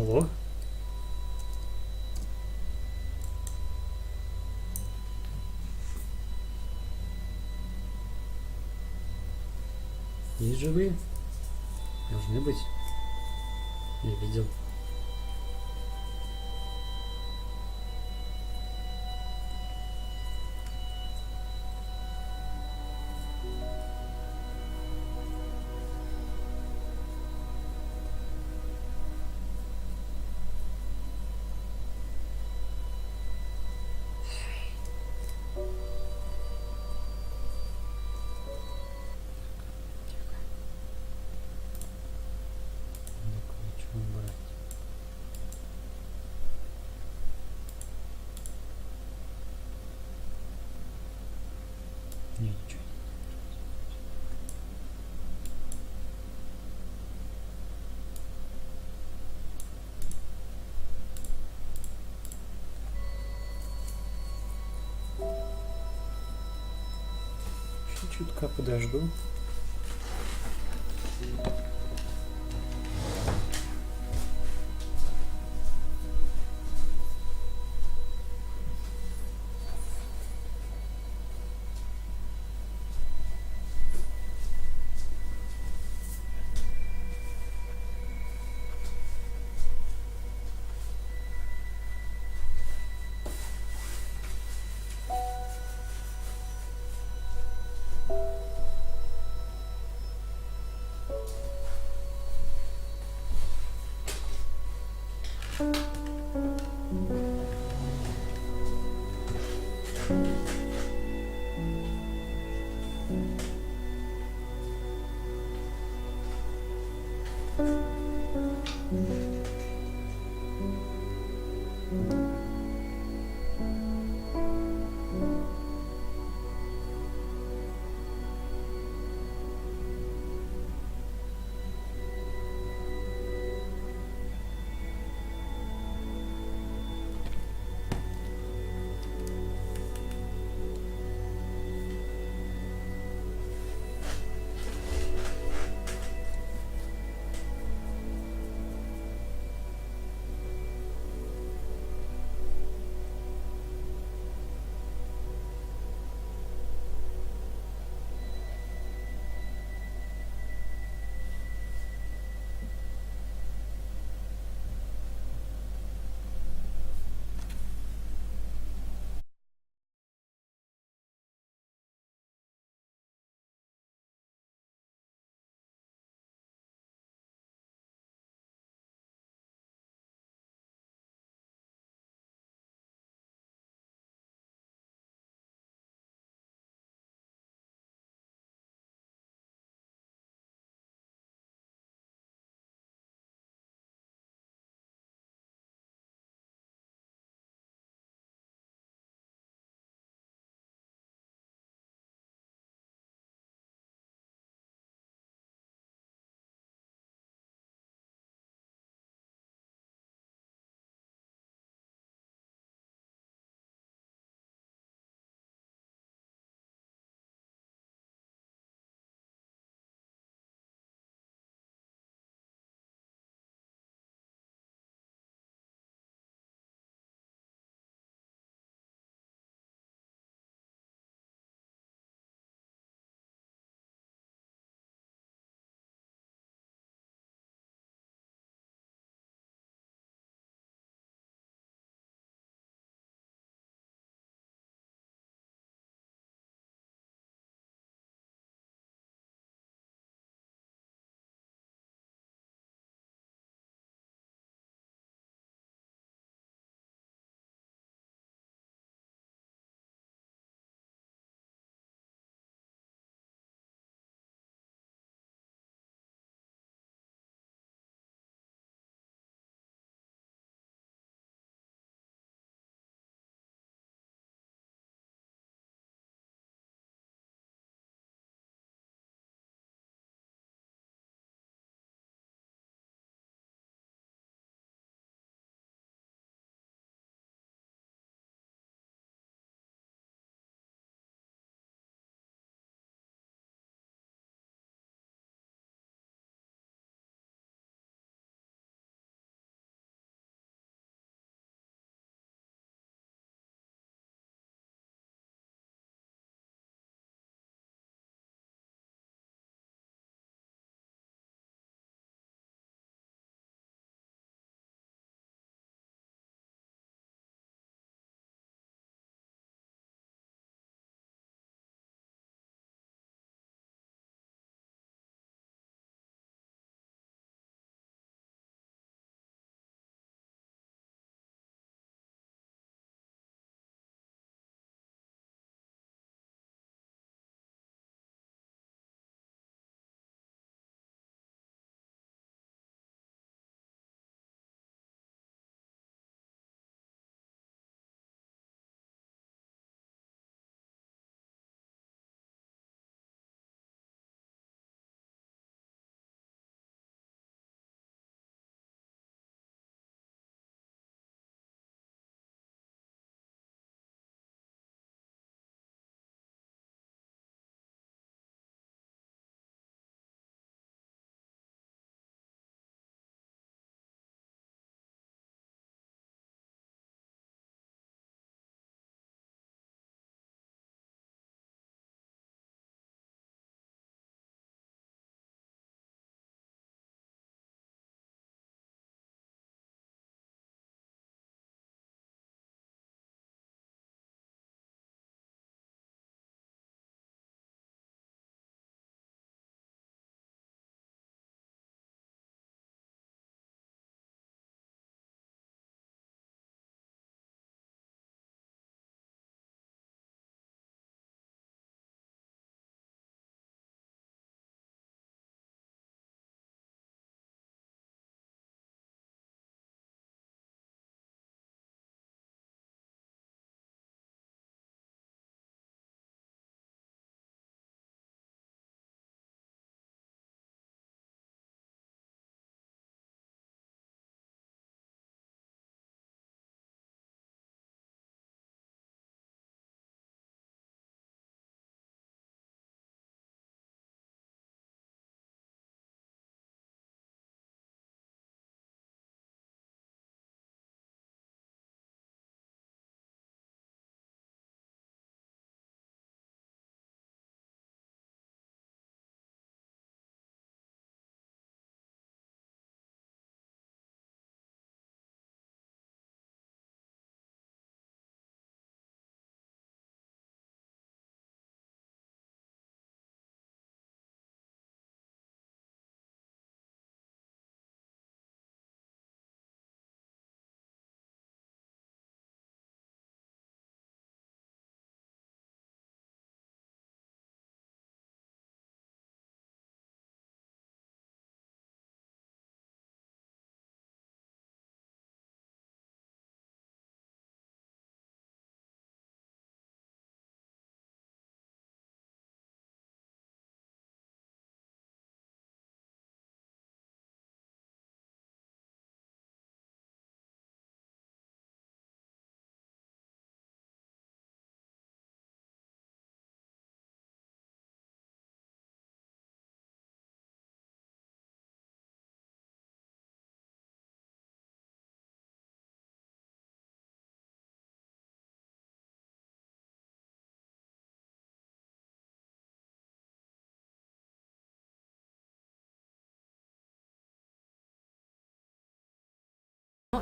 Алло? Есть живые? Должны быть. Я видел. Ничего брать. Не, ничего. Еще чутка подожду.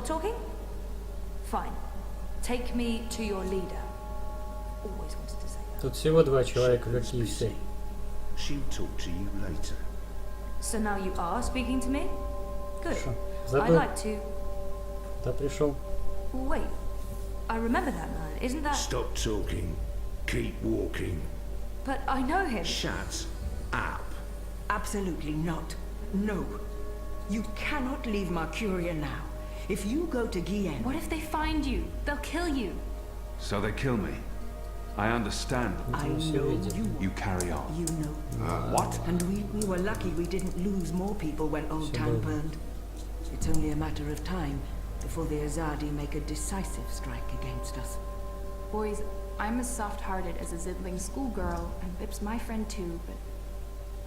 Stop talking? Fine. Take me to your leader. Always wanted to say that. Тут всего два человека, какие все. She'll talk to you later. So now you are speaking to me? Good. Хорошо. I'd Забыл, like to... куда пришел. Wait. I remember that man. Isn't that... Stop talking. Keep walking. But I know him. Shut up. Absolutely not. No. You cannot leave Mercuria now. If you go to Guienne... What if they find you? They'll kill you. So they kill me. I understand. I know you. You carry on. You know. What? And we were lucky we didn't lose more people when Old Town burned. It's only a matter of time before the Azadi make a decisive strike against us. Boys, I'm as soft-hearted as a Zidling schoolgirl, and Bip's my friend too, but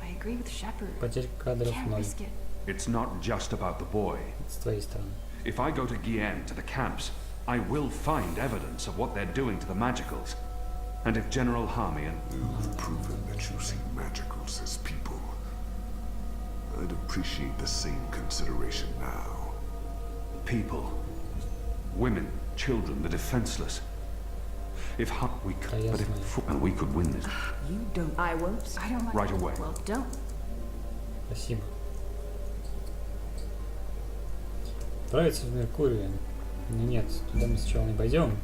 I agree with Shepard. Потерь кадров Can't 0. risk it. It's not just about the boy. С твоей стороны. If I go to Guienne, to the camps, I will find evidence of what they're doing to the magicals. And if General Harmian... You've proven that you see magicals as people. I'd appreciate the same consideration now. People. Women, children, the defenseless. If we could, but if and we could win this You don't... I won't... I don't like right it. away. Well, don't. Спасибо. Отправиться в Меркурию. Но нет, туда мы сначала не пойдем.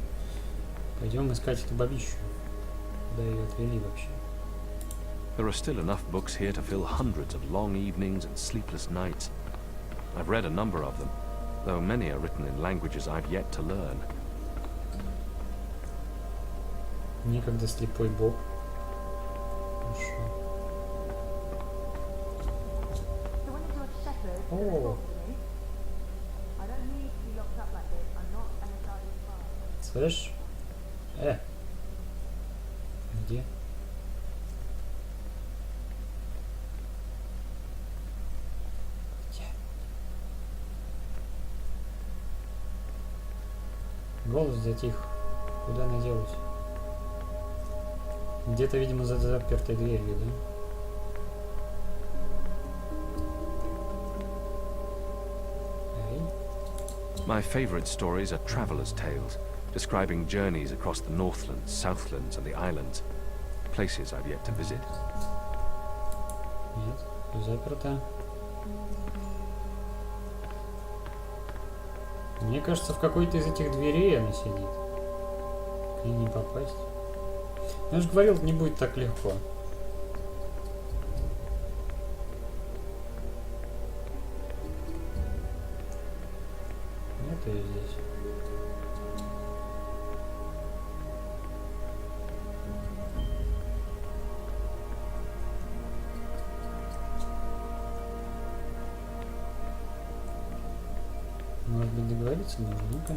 Пойдем искать эту бабищу. Куда ее отвели вообще? There are still enough books here to fill hundreds of long evenings and sleepless nights. I've read a number of them, though many are written in languages I've yet to learn. Некогда слепой бог. Хорошо. О! Слышь? Где? Голос затих. Куда она делась? Где-то, видимо, за запертой дверью, да? My favorite stories are travelers' tales, describing journeys across the Northlands, Southlands, and the islands, places I've yet to visit. Нет, заперта. Мне кажется, в какой-то из этих дверей она сидит. К ней не попасть. Я же говорил, не будет так легко. Нет ее здесь. Может быть, договориться можно? Ну-ка.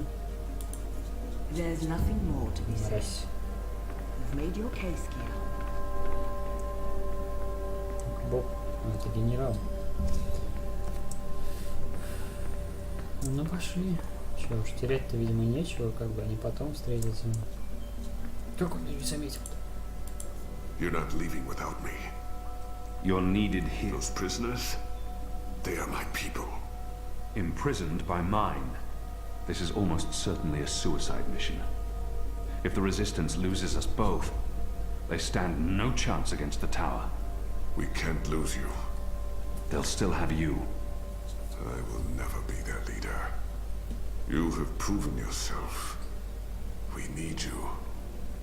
There's nothing more to be said. Мразь. You've made your case, Kia. Бог. Это генерал. Ну пошли. Че уж, терять-то, видимо, нечего, как бы они потом встретятся. Как он меня не заметил-то? You're not leaving without me. You're needed here. Those prisoners, they are my people. Imprisoned by mine. This is almost certainly a suicide mission. If the Resistance loses us both, they stand no chance against the tower. We can't lose you. They'll still have you. I will never be their leader. You have proven yourself. We need you.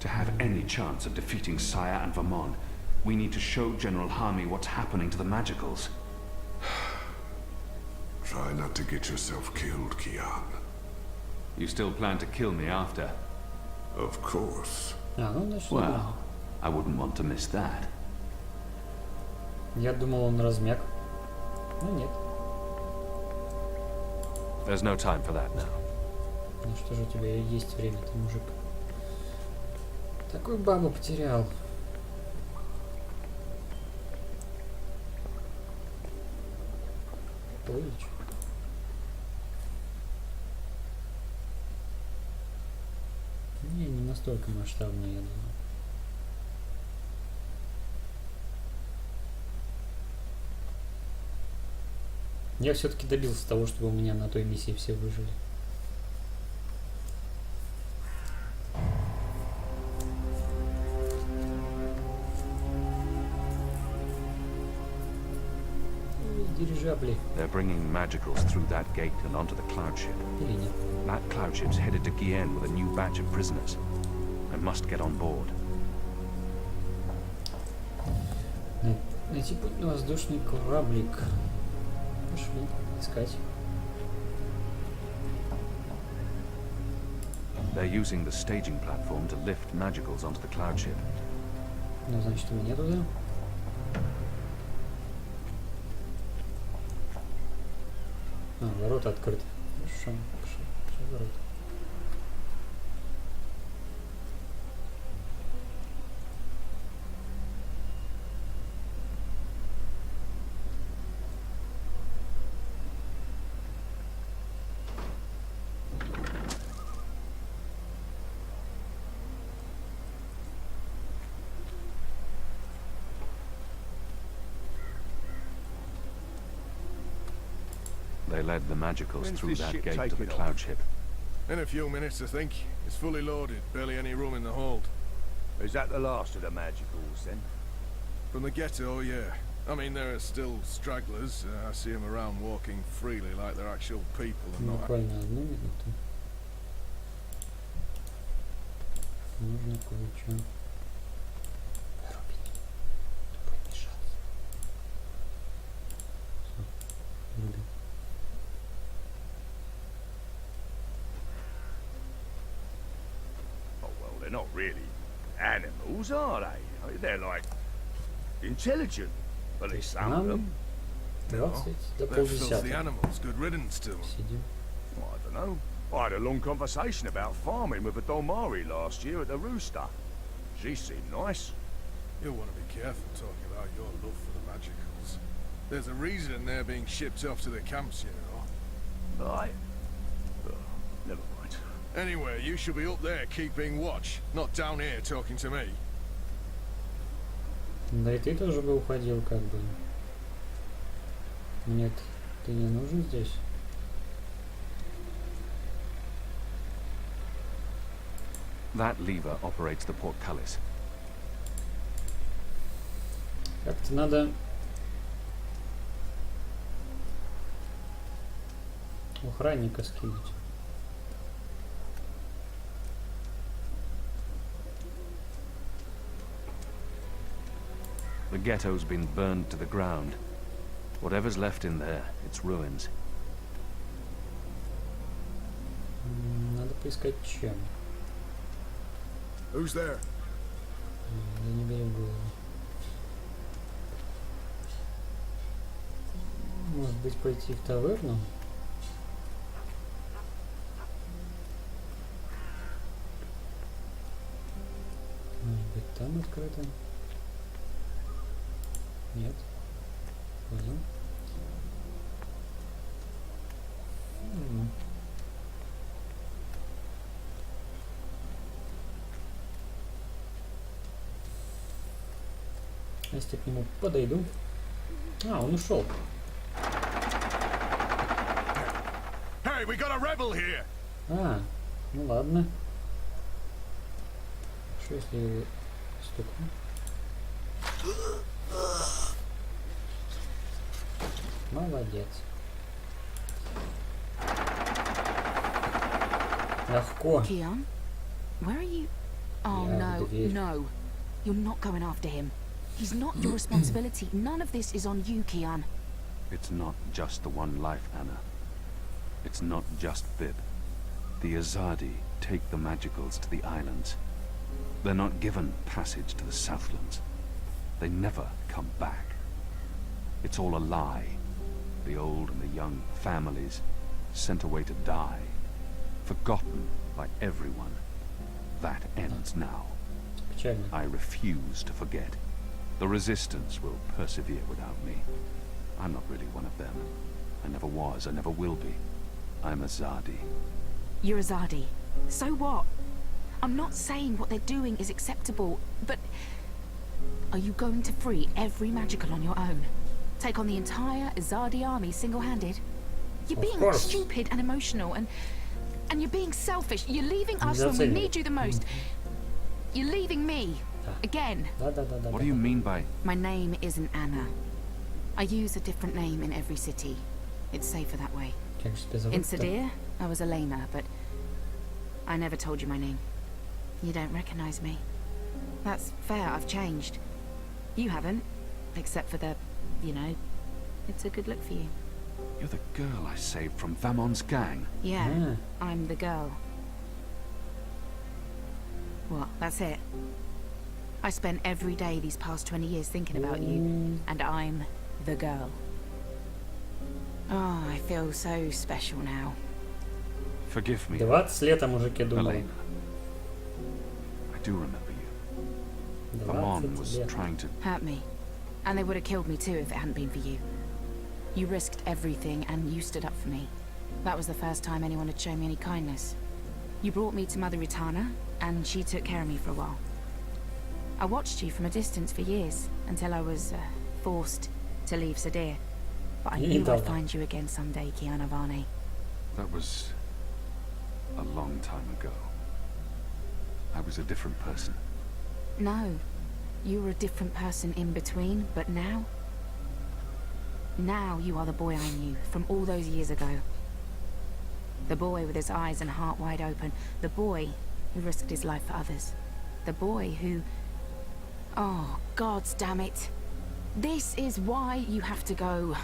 To have any chance of defeating Sire and Vermont, we need to show General Harmy what's happening to the Magicals. Try not to get yourself killed, Kian. You still plan to kill me after? Of course. Ну, значит, Well, I wouldn't want to miss that. я думал, он размяк. Ну, нет. There's no time for that now. Ну что же, у тебя есть время, ты мужик. Такую бабу потерял. Плыть. Не настолько масштабно, я думаю. Я все-таки добился того, чтобы у меня на той миссии все выжили. Дирижабли. They're bringing magicals through that gate and onto the cloud ship. Или нет? That cloud ship's headed to Gien with a new batch of prisoners. I must get on board. Найти путь на воздушный кораблик. Пошли искать. They're using the staging platform to lift magicals onto the cloud ship. Ну, значит, мне туда. А, ворота открыты. Хорошо, хорошо, ворота. They led the magicals When's through this that ship gate to the taking cloud off? ship. In a few minutes, I think. It's fully loaded, barely any room in the hold. Is that the last of the magicals, then? From the ghetto, yeah. I mean, there are still stragglers. I see them around walking freely like they're actual people and not... Буквально одну минуту. Нужно кое-что вырубить. Это будет мешаться. Всё, вырубил. Oh, well, they're not really animals, are they? They're like... intelligent. At least some of them. 20 до They're filthy полдесятого. animals. Good riddance to them. Сидим. Well, I don't know. I had a long conversation about farming with a Dolmari last year at the Rooster. She seemed nice. You'll want to be careful talking about your love for the magicals. There's a reason they're being shipped off to the camps, you know. Right. Oh, never mind. Anyway, you should be up there keeping watch, not down here talking to me. Да и ты тоже бы уходил, как бы. Нет, ты не нужен здесь. That lever operates the portcullis. Как-то надо охранника скинуть. The ghetto's been burned to the ground. Whatever's left in there, it's ruins. Надо поискать чем. Who's there? Да не бери в голову. Может быть, пойти в таверну? Может быть, там открыто? Нет. Понял. Если к нему подойду. А, он ушел. Hey, we got a rebel here! А, ну ладно. Что если стукну? Молодец. Легко. Kian? Where are you? Oh Yeah, no, the vehicle. no. You're not going after him. He's not your responsibility. None of this is on you, Kian. It's not just the one life, Anna. It's not just Bib. The Azadi take the magicals to the islands. They're not given passage to the Southlands. They never come back. It's all a lie. The old and the young families sent away to die. Forgotten by everyone. That ends now. Печально. I refuse to forget. The Resistance will persevere without me. I'm not really one of them. I never was, I never will be. I'm Azadi. You're Azadi. So what? I'm not saying what they're doing is acceptable, but... Are you going to free every magical on your own? Take on the entire Azadi army single-handed? You're Of being course. stupid and emotional, and you're being selfish. You're leaving us when we Недооценивай. need you the most. You're leaving me. Да. Again. Да. What do you mean by... My name isn't Anna. I use a different name in every city. It's safer that way. Как же тебя зовут? In Sadir, I was Elena, but I never told you my name. You don't recognize me. That's fair, I've changed. You haven't, except for the, you know, it's a good look for you. You're the girl I saved from Vamon's gang. Yeah, I'm the girl. What, that's it? I spent every day these past 20 years thinking about you, and I'm the girl. Oh, I feel so special now. Forgive me, 20 лет о мужике думал. Elena. I do remember you. 20 Vamon was лет. trying to... Hurt me. And they would have killed me too if it hadn't been for you. You risked everything and you stood up for me. That was the first time anyone had shown me any kindness. You brought me to Mother Ritana, and she took care of me for a while. I watched you from a distance for years, until I was forced to leave Sadir. But I knew I'd find you again someday, Kiana Varney. That was a long time ago. I was a different person. No, you were a different person in between, but now... Now you are the boy I knew from all those years ago. The boy with his eyes and heart wide open. The boy who risked his life for others. The boy who... Oh, gods damn it. This is why you have to go.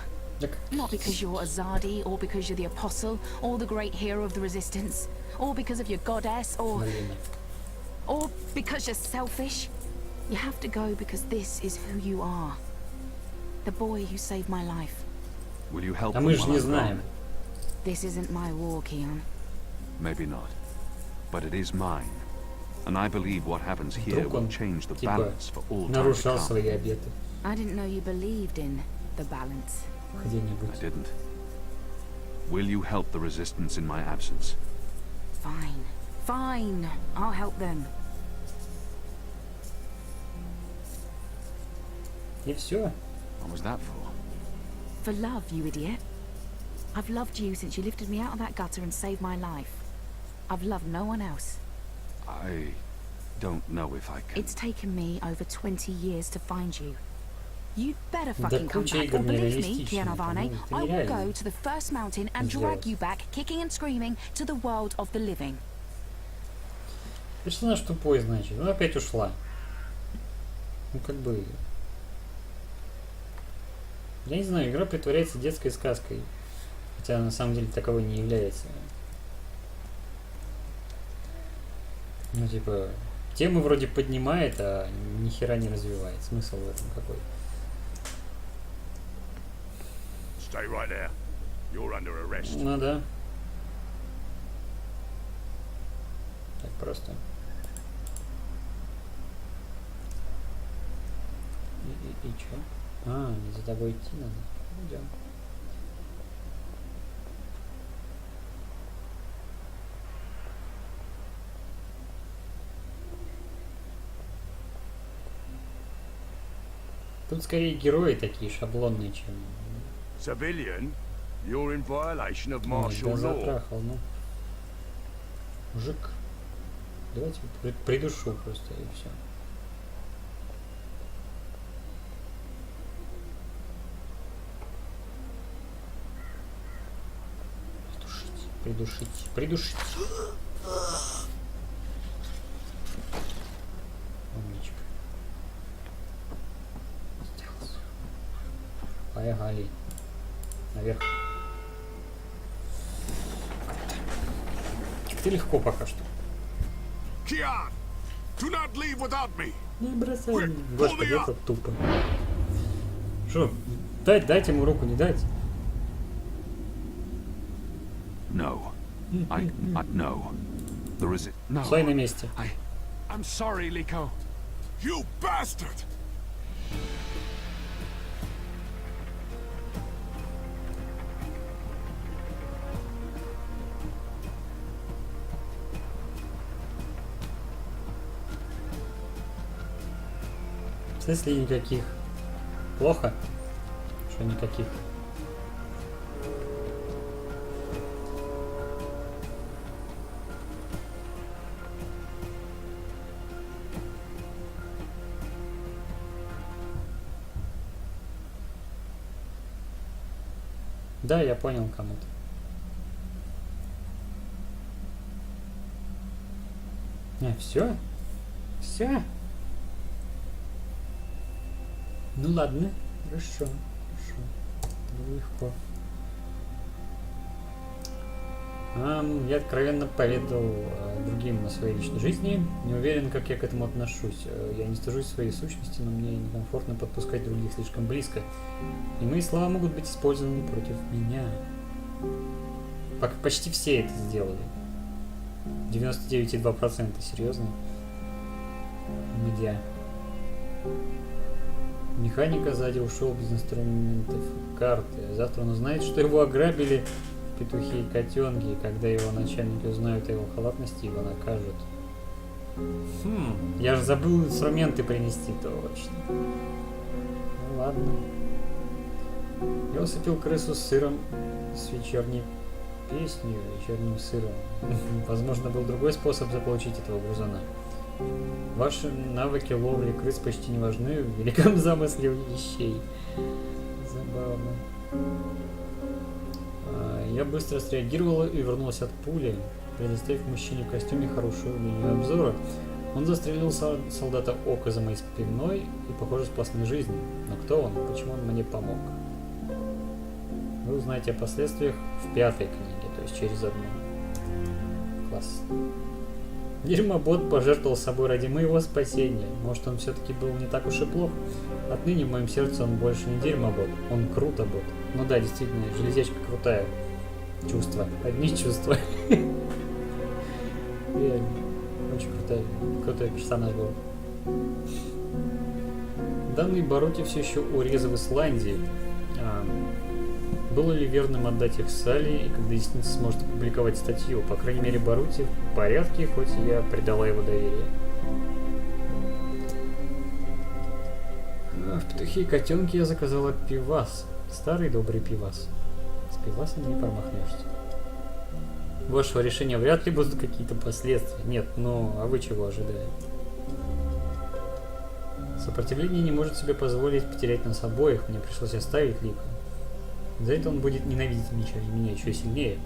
Not because you're Azadi, or because you're the Apostle, or the great hero of the Resistance, or because of your goddess, or because you're selfish. You have to go because this is who you are. The boy who saved my life. Will you help А them мы же while не I'm знаем. gone? This isn't my war, Keon. Maybe not. But it is mine. And I believe what happens here Вдруг will он, change the типа, balance for all time to нарушал come. свои обеты I didn't know you believed in the balance. где-нибудь. I didn't. Will you help the Resistance in my absence? Fine. Fine. I'll help them. И все. What was that for? For love, you idiot. I've loved you since you lifted me out of that gutter and saved my life. I've loved no one else. I don't know if I can. It's taken me over 20 years to find you. You'd better Да fucking come куча back, игр or believe me, нереалистичных, Kiana Varney, это I will нереально go to the first mountain and drag сделать. you back, kicking and screaming, to the world of the living. Персонаж тупой, значит. Ну, опять ушла. Ну, как бы... Я не знаю, игра притворяется детской сказкой. Хотя на самом деле таковой не является. Ну, типа, темы вроде поднимает, а ни хера не развивает. Смысл в этом какой? Stay right there. You're under arrest. Ну да. Так просто. И чё? А, не за тобой идти надо. Идем. Тут скорее герои такие шаблонные, чем... Civilian, you're in violation of Ой, martial да law. затрахал, ну. Мужик. Давайте придушу просто и все. Придушить, придушить. Умничка. Сделался. Поехали. Наверх. Как-то легко пока что. Kian, do not leave without me. Не бросай. Господи, это тупо. Что? Дайте ему руку, не дать? No. No. There is it. No. Стой на месте. I'm sorry, Liko. You bastard! В смысле никаких? Плохо? Что никаких? Да, я понял кому-то. Все? Все? Ну ладно, хорошо, хорошо. Это было легко. Я откровенно поведал другим о своей личной жизни. Не уверен, как я к этому отношусь. Я не стыжусь своей сущности, но мне некомфортно подпускать других слишком близко. И мои слова могут быть использованы против меня. Почти все это сделали. 99,2%, серьезно. Медиа. Механика сзади ушел без инструментов карты. Завтра он узнает, что его ограбили петухи и котенки. И когда его начальники узнают о его халатности, его накажут. Я же забыл инструменты принести, точно. Ну ладно. Я усыпил крысу с сыром, с вечерней песней, вечерним сыром. Возможно, был другой способ заполучить этого грызуна. Ваши навыки ловли крыс почти не важны в великом замысле вещей. Забавно. Я быстро среагировала и вернулась от пули, предоставив мужчине в костюме хорошую линию обзора. Он застрелил солдата Ока за моей спиной и, похоже, спас мне жизнь. Но кто он? Почему он мне помог? Вы узнаете о последствиях в 5-й книге, то есть через одну. Класс. Дерьмобот пожертвовал собой ради моего спасения. Может, он все-таки был не так уж и плох? Отныне в моем сердце он больше не дерьмобот, он круто-бот. Ну да, действительно, железячка крутая. Чувства. Одни чувства. Реально. Очень крутой персонаж был. Данный Барути все еще урезы в Исландии. Было ли верным отдать их Салли, и когда Десница сможет опубликовать статью? По крайней мере, Барути в порядке, хоть я предала его доверие. В петухи и котенки я заказала пивас. Старый добрый пивас. С пивасом не промахнешься. У вашего решения вряд ли будут какие-то последствия. Нет, ну, а вы чего ожидаете? Сопротивление не может себе позволить потерять нас обоих. Мне пришлось оставить Лика. За это он будет ненавидеть меня еще сильнее.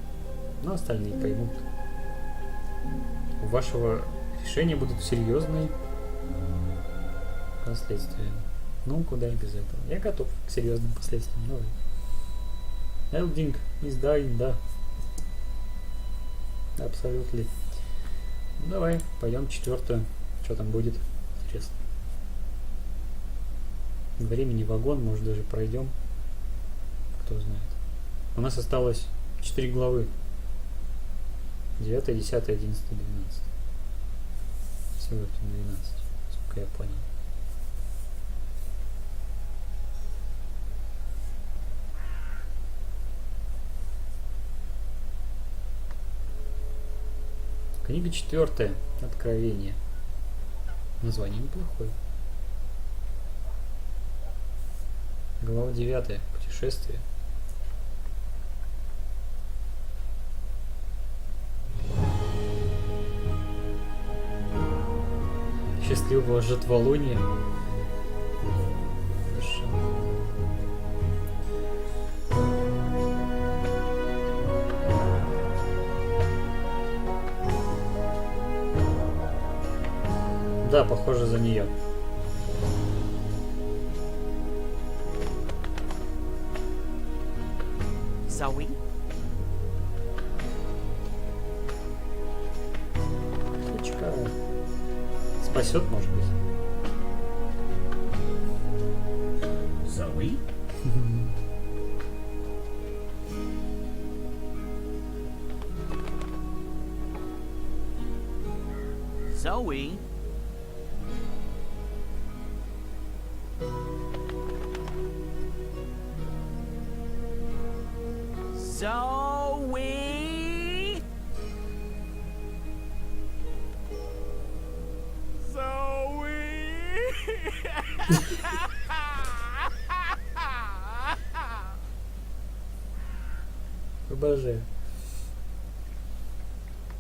Но остальные поймут. У вашего решения будут серьезные последствия. Ну, куда и без этого. Я готов к серьезным последствиям. Давай. Элдинг is dying, да. Абсолютно. Ну, давай, пойдем 4-ю. Что там будет? Интересно. Времени вагон, может даже пройдем. Кто знает. У нас осталось 4 главы. 9, 10, 11, 12. Всего 12. Сколько я понял. Книга 4. Откровение. Название неплохое. Глава 9. Путешествие. Счастливого жатволуния. Хорошо. Да, похоже за нее. Zoe? Ключка. Спасет, может быть. Zoe? Zoe? Zoe? Обожаю.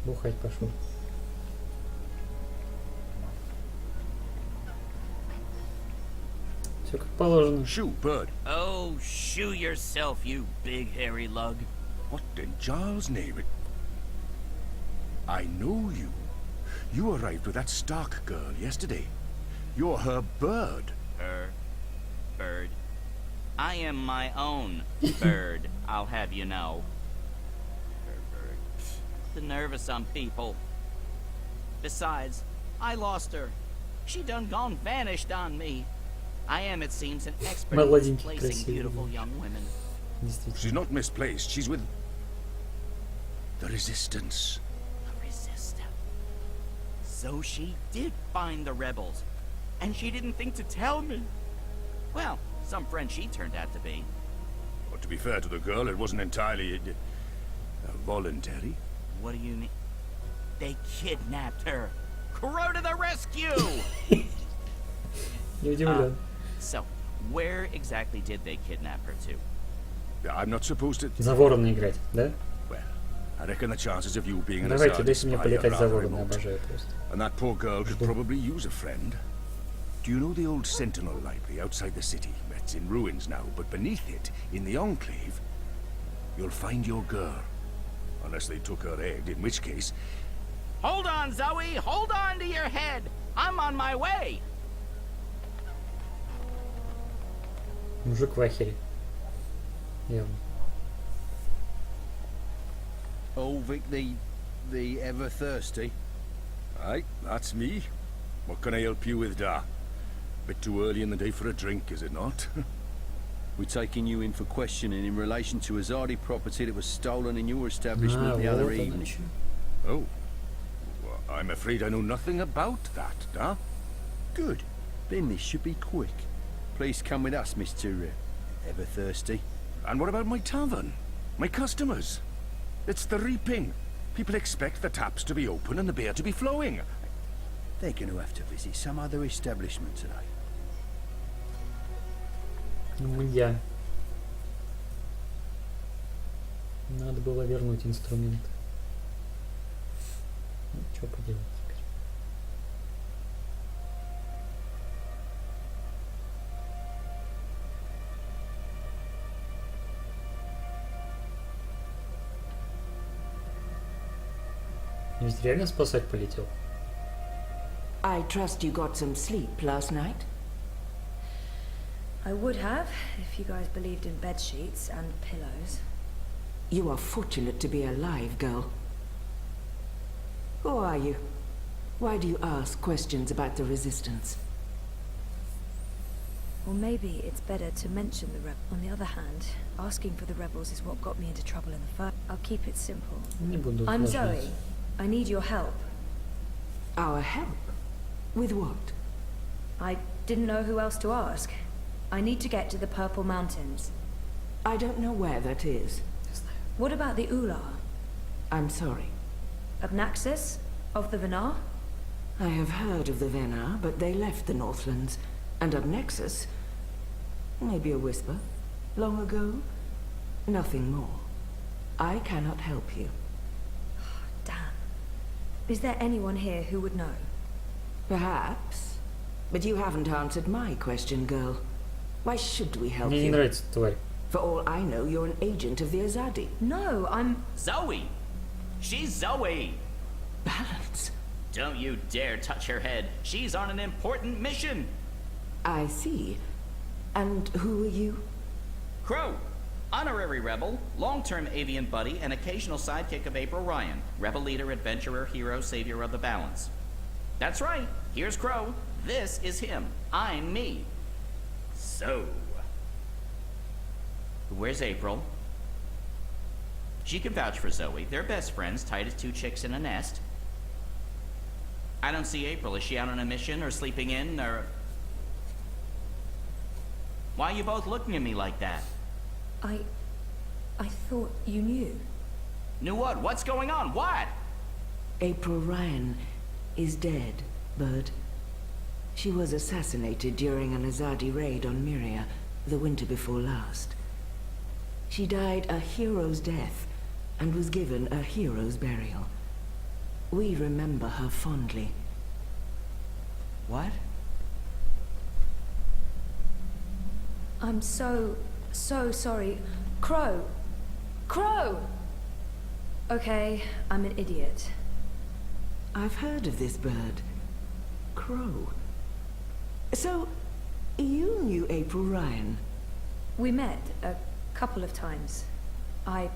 Бухать пошел. Все как положено. Shoot, bud. Oh, Oh, shoo yourself, you big hairy lug. What in Giles' name? I know you. You arrived with that Stark girl yesterday. You're her bird. Her bird. I am my own bird, I'll have you know. Her bird. The nervous on people. Besides, I lost her. She done gone vanished on me. I am, it seems, an expert at misplacing beautiful young women. She's not misplaced. She's with the Resistance. The Resistance. So she did find the rebels, and she didn't think to tell me. Well, some friend she turned out to be. Well, to be fair to the girl, it wasn't entirely voluntary. What do you mean? They kidnapped her. Crow to the rescue! Не удивлен. So, where exactly did they kidnap her to? I'm not supposed to... За ворона играть, да? Well, I reckon the chances of you being an Давайте, Azadi дайте мне spy are полетать за rather ворона, remote. обожаю просто. And that poor girl could probably use a friend. Do you know the old Sentinel library outside the city? It's in ruins now, but beneath it, in the Enclave, you'll find your girl. Unless they took her egg, in which case... Hold on, Zoe! Hold on to your head! I'm on my way! Мужик в ахере. Явно. Oh, Vic, the ever thirsty. Aye, that's me. What can I help you with, Da? Bit too early in the day for a drink, is it not? We're taking you in for questioning in relation to Azadi property that was stolen in your establishment the other вот оно evening. еще. Oh. Well, I'm afraid I know nothing about that, Da. Good. Then this should be quick. Please come with us, Mr. Ever Thirsty. And what about my tavern? My customers? It's the reaping. People expect the taps to be open and the beer to be flowing. They're going to have to visit some other establishment today. Я. Надо было вернуть инструмент. Ну, что поделать теперь? Ведь реально спасать полетел. I trust you got some sleep last night? I would have, if you guys believed in bed sheets and pillows. You are fortunate to be alive, girl. Who are you? Why do you ask questions about the Resistance? Or maybe it's better to mention the rebels. On the other hand, asking for the rebels is what got me into trouble in the first. I'll keep it simple. Не буду I'm усложнять. Zoe. I need your help. Our help? With what? I didn't know who else to ask. I need to get to the Purple Mountains. I don't know where that is. What about the Ular? I'm sorry. Abnaxis? Of the Venar? I have heard of the Venar, but they left the Northlands. And of Nexus? Maybe a whisper. Long ago? Nothing more. I cannot help you. Damn. Is there anyone here who would know? Perhaps. But you haven't answered my question, girl. Why should we help Мне не you? нравится тварь. For all I know, you're an agent of the Azadi. No, I'm... Zoe! She's Zoe! Balance. Don't you dare touch her head. She's on an important mission. I see. And who are you? Crow. Honorary rebel, long-term avian buddy, and occasional sidekick of April Ryan. Rebel leader, adventurer, hero, savior of the balance. That's right. Here's Crow. This is him. I'm me. So... Where's April? She can vouch for Zoe. They're best friends, tight as two chicks in a nest. I don't see April. Is she out on a mission or sleeping in or... Why are you both looking at me like that? I thought you knew. Knew what? What's going on? What? April Ryan is dead, Bird. She was assassinated during an Azadi raid on Myria the winter before last. She died a hero's death and was given a hero's burial. We remember her fondly. What? I'm so so sorry. Crow! Crow! Okay, I'm an idiot. I've heard of this bird. Crow. So, you knew April Ryan? We met a couple of times. I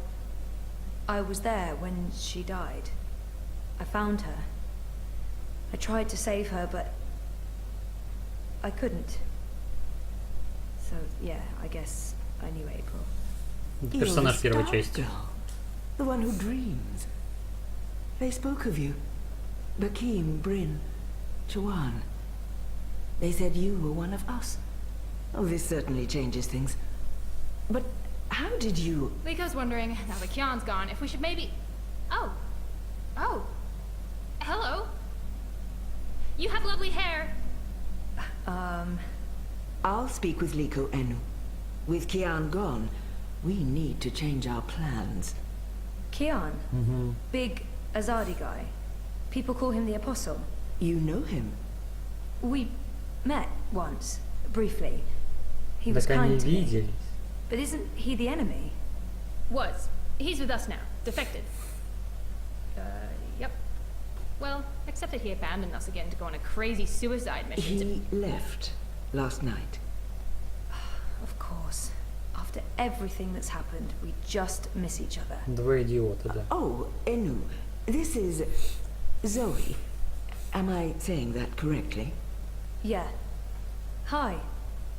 was there when she died. I found her. I tried to save her, but I couldn't. So, yeah, I guess I knew April. Персонаж первой части. The one who dreams. They spoke of you. Bakim, Bryn, Chuan. They said you were one of us. Oh, this certainly changes things. But how did you... Liko's wondering, now that Kian's gone, if we should maybe... Oh. Oh. Hello. You have lovely hair. I'll speak with Liko Enu. With Kian gone, we need to change our plans. Kian? Big Azadi guy. People call him the Apostle. You know him? We met once, briefly. He was kind to me. But isn't he the enemy? Was. He's with us now. Defected. Yep. Well, except that he abandoned us again to go on a crazy suicide mission. He left last night. Of course. After everything that's happened, we just miss each other. Два идиота, да. Oh, Enu. This is Zoe. Am I saying that correctly? Yeah. Hi.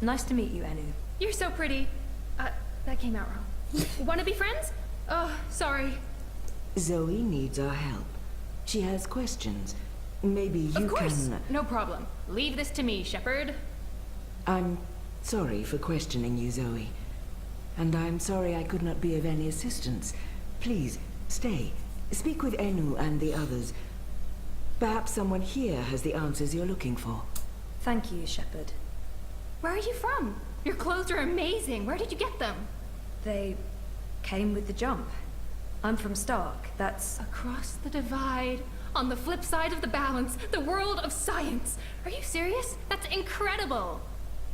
Nice to meet you, Enu. You're so pretty. That came out wrong. Wanna be friends? Oh, sorry. Zoe needs our help. She has questions. Maybe you can... Of course. No problem. Leave this to me, Shepard. I'm sorry for questioning you, Zoe. And I'm sorry I could not be of any assistance. Please, stay. Speak with Enu and the others. Perhaps someone here has the answers you're looking for. Thank you, Shepard. Where are you from? Your clothes are amazing. Where did you get them? They came with the jump. I'm from Stark. That's... Across the divide, on the flip side of the balance, the world of science. Are you serious? That's incredible.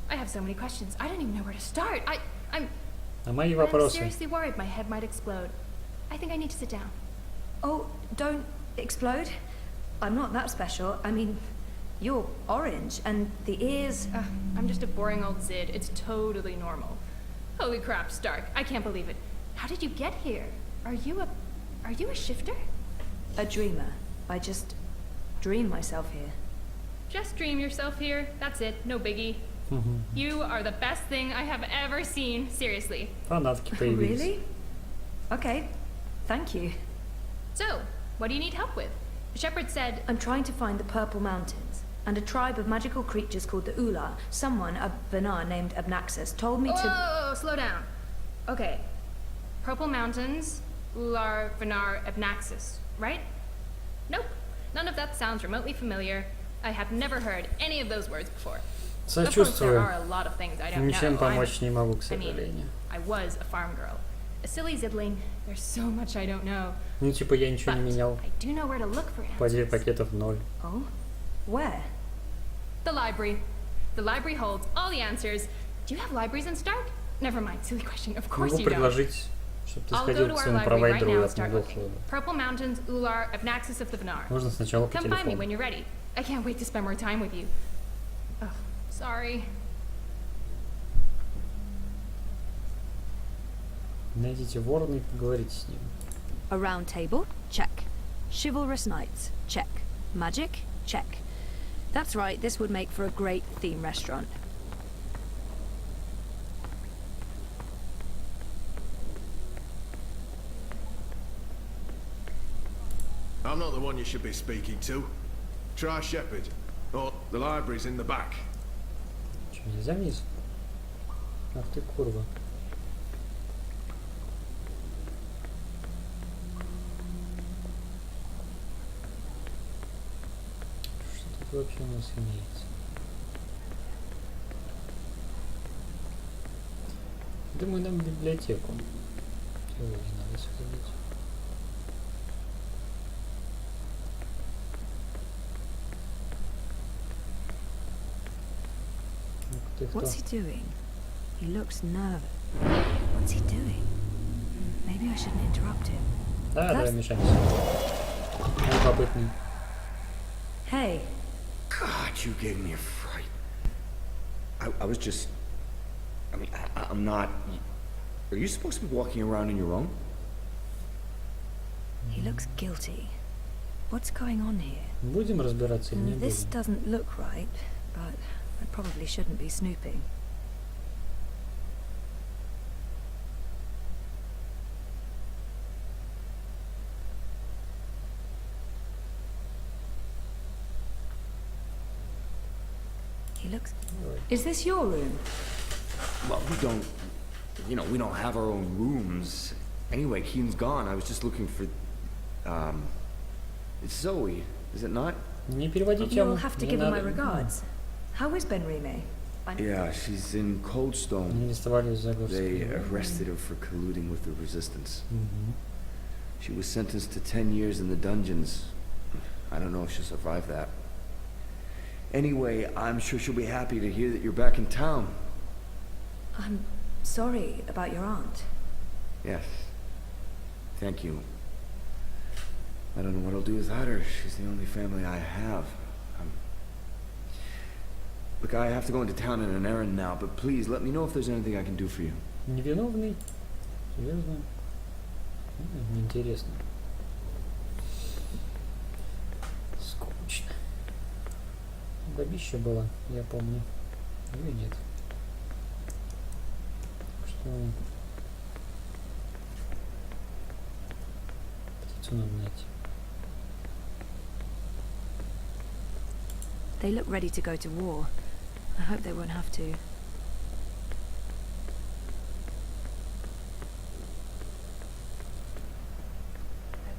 I have so many questions. I don't even know where to start. I'm seriously worried my head might explode. I think I need to sit down. Oh, don't explode. I'm not that special. I mean, you're orange, and the ears... I'm just a boring old Zid. It's totally normal. Holy crap, Stark. I can't believe it. How did you get here? Are you a shifter? A dreamer. I just dream myself here. Just dream yourself here. That's it. No biggie. You are the best thing I have ever seen. Seriously. Really? Okay. Thank you. So, what do you need help with? Shepard said... I'm trying to find the Purple Mountains, and a tribe of magical creatures called the Ula. Someone, a Benar named Abnaxus, told me to... Whoa, slow down. Okay. Purple Mountains, Ular, Benar, Abnaxus, right? Nope. None of that sounds remotely familiar. I have never heard any of those words before. Of course, there are a lot of things I don't Ничем know. помочь не могу, к I mean, сожалению. I was a farm girl. A silly zidling. There's so much I don't know. Ну, типа, я ничего не менял. I do know where to look for Подель answers. пакетов 0. Oh? Where? The library. The library holds all the answers. Do you have libraries in Stark? Never mind, silly question. Of course Могу you don't. предложить, чтобы ты I'll go сходил to к our своему library right провайдеру now и and start отмыл looking. Purple Mountains, Ular, Abnaxus of the Benar. Нужно сначала по Come find me телефону. when you're ready. I can't wait to spend more time with you. Oh, sorry. Найдите ворона и поговорите с ним. A round table? Check. Chivalrous knights? Check. Magic? Check. That's right, this would make for a great theme restaurant. I'm not the one you should be speaking to. Try Shepard. Or the library's in the back. Что, нельзя вниз? Ах ты курва. Что тут вообще у нас имеется? Думаю, нам в библиотеку. Сегодня надо сходить. What's he doing? He looks nervous. What's he doing? Maybe I shouldn't interrupt him. Да, давай мешаемся. Он любопытный. Hey. God, you gave me a fright. I was just... I mean, I'm not... Are you supposed to be walking around on your own? He looks guilty. What's going on here? Будем разбираться или не This будем? doesn't look right, but I probably shouldn't be snooping. He looks... Is this your room? Well, we don't... You know, we don't have our own rooms. Anyway, Keen's gone. I was just looking for... It's Zoe, is it not? Не переводи You'll тему. have to Не give her my надо. regards. How is Benrime? Yeah, she's in Coldstone. Они арестовали из Загорска. They arrested her for colluding with the resistance. Мгм. She was sentenced to 10 years in the dungeons. I don't know if she'll survive that. Anyway, I'm sure she'll be happy to hear that you're back in town. I'm sorry about your aunt. Yes. Thank you. I don't know what I'll do without her. She's the only family I have. Look, I have to go into town on an errand now, but please let me know if there's anything I can do for you. Невиновный? Серьезно? Интересно. Скучно. Бабища была, я помню. Ее нет. Так что... Птицу надо найти. They look ready to go to war. I hope they won't have to.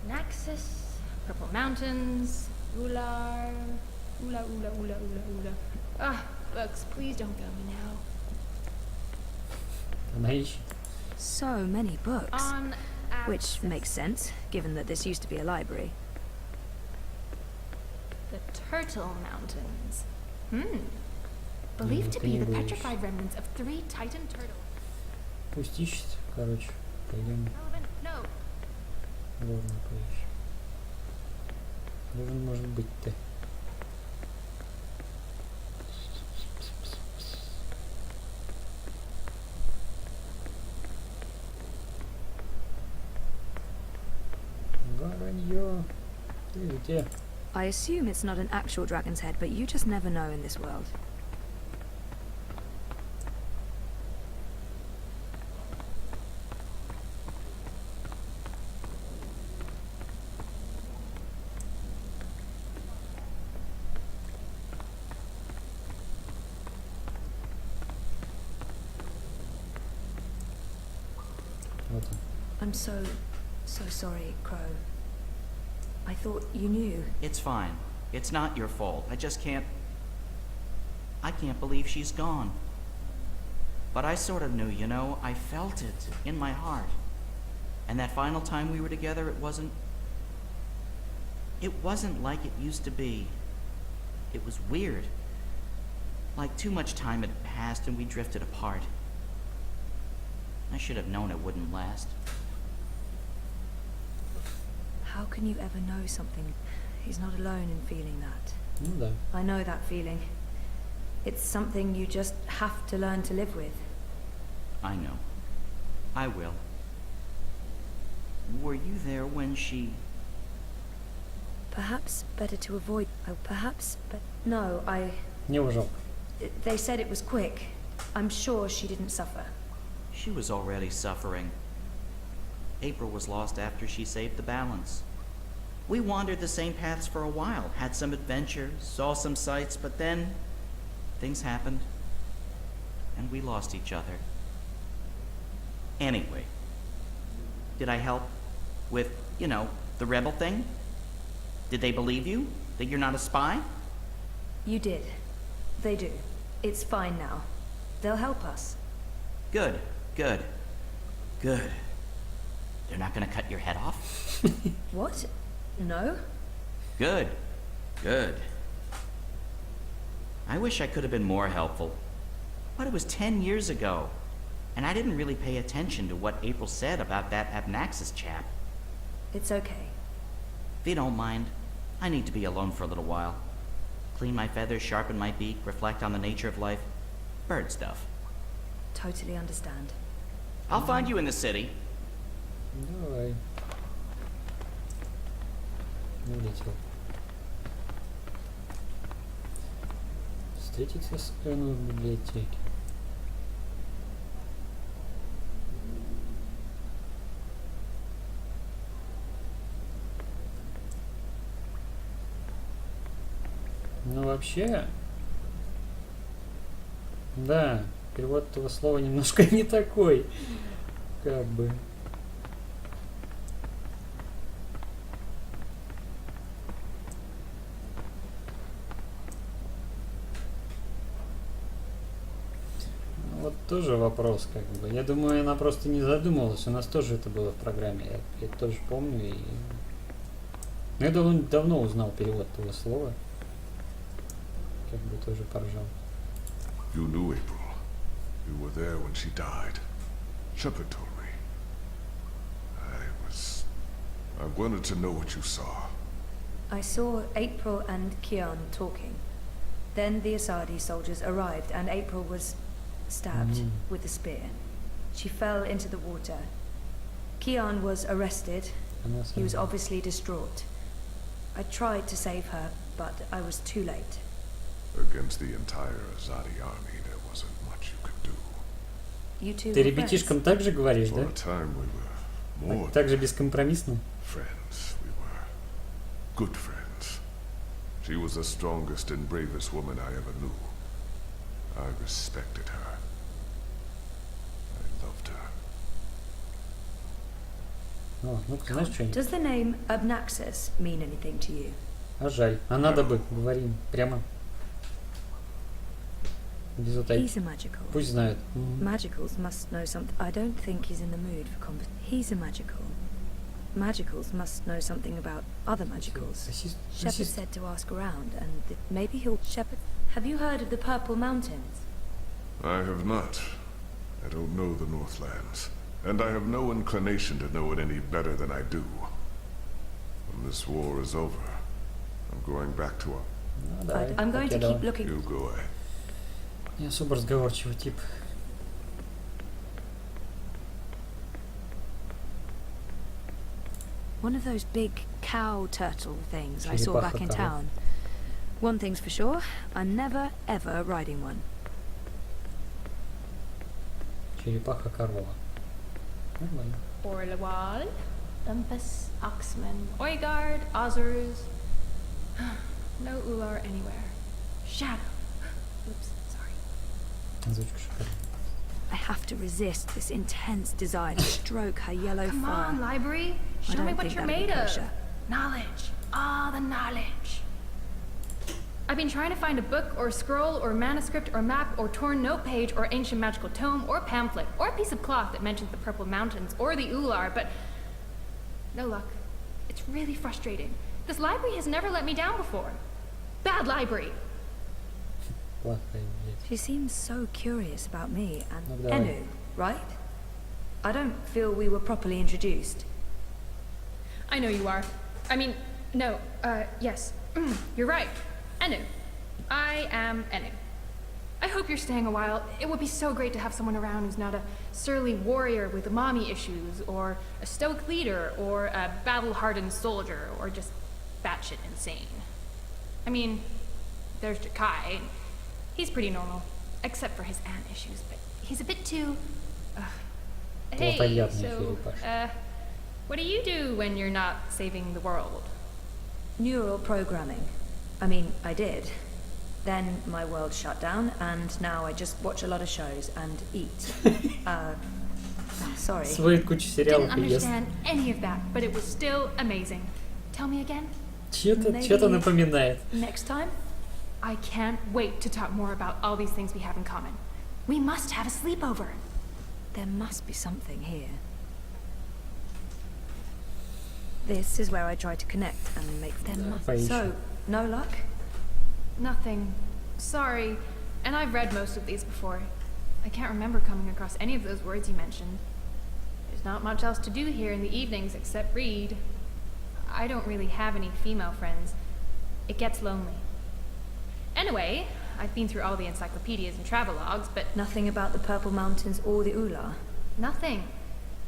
Naxos, Purple Mountains, Ular, Ula. Ah, books, please don't go me now. Она ищет. So many books. On Which makes sense, given that this used to be a library. the Turtle Mountains. Believed to be the petrified remnants of 3 Titan turtles. Пусть ищет, короче. Пойдем Relevant note. ровно поищем. Где он может быть-то? Воронье. Ты где? I assume it's not an actual dragon's head, but you just never know in this world. Вот он. I'm so sorry, Crow. I thought you knew. It's fine. It's not your fault. I just can't... I can't believe she's gone. But I sort of knew, you know? I felt it in my heart. And that final time we were together, it wasn't like it used to be. It was weird. Like too much time had passed and we drifted apart. I should have known it wouldn't last. How can you ever know something? He's not alone in feeling that. Ну да. I know that feeling. It's something you just have to learn to live with. I know. I will. Were you there when she... Perhaps better to avoid... Oh, perhaps... But no, Не ужал. They said it was quick. I'm sure she didn't suffer. She was already suffering. April was lost after she saved the balance. We wandered the same paths for a while, had some adventures, saw some sights, but then things happened, and we lost each other. Anyway, did I help with, you know, the rebel thing? Did they believe you? That you're not a spy? You did. They do. It's fine now. They'll help us. Good, good, good. They're not gonna cut your head off? What? No? Good, good. I wish I could have been more helpful. But it was 10 years ago. And I didn't really pay attention to what April said about that Abnaxis chap. It's okay. If you don't mind, I need to be alone for a little while. Clean my feathers, sharpen my beak, reflect on the nature of life. Bird stuff. Totally understand. I'll find you in the city. Давай. Улетел. Встретиться с Энной в библиотеке. Ну вообще, да, перевод этого слова немножко не такой, как бы. Вот тоже вопрос, как бы. Я думаю, она просто не задумывалась. У нас тоже это было в программе. Я это тоже помню. И... Я давно узнал перевод этого слова. Как бы тоже поржал. You knew April. You were there when she died. Shepard told me. I wanted to know what you saw. I saw April and Kian talking. Then the Asadi soldiers arrived and April was stabbed with a spear. She fell into the water. Kian was arrested. He was obviously distraught. I tried to save her, but I was too late. Against the entire Azadi army, there wasn't much you could do. You two Ты were ребятишкам friends. так же говоришь, For да? a time we were more Так же бескомпромиссно? friends. We were good friends. She was the strongest and bravest woman I ever knew. I respected her. I loved her. О, ну-ка, знаешь что-нибудь? Does the name Abnaxis mean anything to you? А жаль. А надо бы, говорим, прямо. Без утайки. He's a magical. Пусть знают. Magicals must know something. I don't think he's in the mood for conversation. He's a magical. Magicals must know something about other magicals. Shepard said to ask around, and maybe he'll... Shepard, have you heard of the Purple Mountains? I have not. I don't know the Northlands. And I have no inclination to know it any better than I do. When this war is over, I'm going back to our... Ну, давай, I'm going to keep looking. You go ahead. Не особо разговорчивый тип. One of those big cow turtle things I saw back in town. One thing's for sure, I'm never ever riding one. Черепаха-корова. Нормально. Orlewal, Lumpus, Oxman, Oigard, Ozers. No Ular anywhere. Shadow. Oops, sorry. Озвучка шикарная. I have to resist this intense desire to stroke her yellow Come fur. on, library. I Show don't me what think you're that'll be made of. kosher. Knowledge. Ah, the knowledge. I've been trying to find a book or scroll or manuscript or map or torn note page or ancient magical tome or pamphlet or a piece of cloth that mentions the Purple Mountains or the Ular, but no luck. It's really frustrating. This library has never let me down before. Bad library. Плохая, блядь. She seems so curious about me and Ну, давай. Enu, right? I don't feel we were properly introduced. I know you are. I mean, no, yes. You're right. Enu. I am Enu. I hope you're staying a while. It would be so great to have someone around who's not a surly warrior with mommy issues, or a stoic leader, or a battle-hardened soldier, or just batshit insane. I mean, there's Jakai. He's pretty normal, except for his aunt issues, but he's a bit too... Hey, so, what do you do when you're not saving the world? Neural programming. I mean, I did. Then my world shut down, and now I just watch a lot of shows and eat. Sorry. Сводит кучу сериалов Didn't и ест. understand any of that, but it was still amazing. Tell me again? Что-то напоминает. Next time? I can't wait to talk more about all these things we have in common. We must have a sleepover. There must be something here. This is where I try to connect and make them. So, no luck? Nothing. Sorry. And I've read most of these before. I can't remember coming across any of those words you mentioned. There's not much else to do here in the evenings except read. I don't really have any female friends. It gets lonely. Anyway, I've been through all the encyclopedias and travelogues, but Nothing about the Purple Mountains or the Ula. nothing.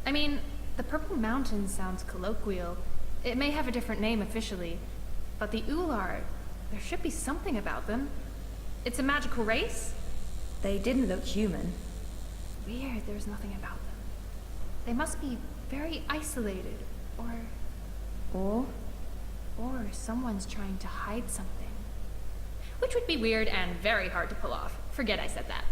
I mean, the Purple Mountains sounds colloquial. It may have a different name officially, but the Ular, there should be something about them. It's a magical race? They didn't look human. Weird, there's nothing about them. They must be very isolated, or someone's trying to hide something. Which would be weird and very hard to pull off. Forget I said that.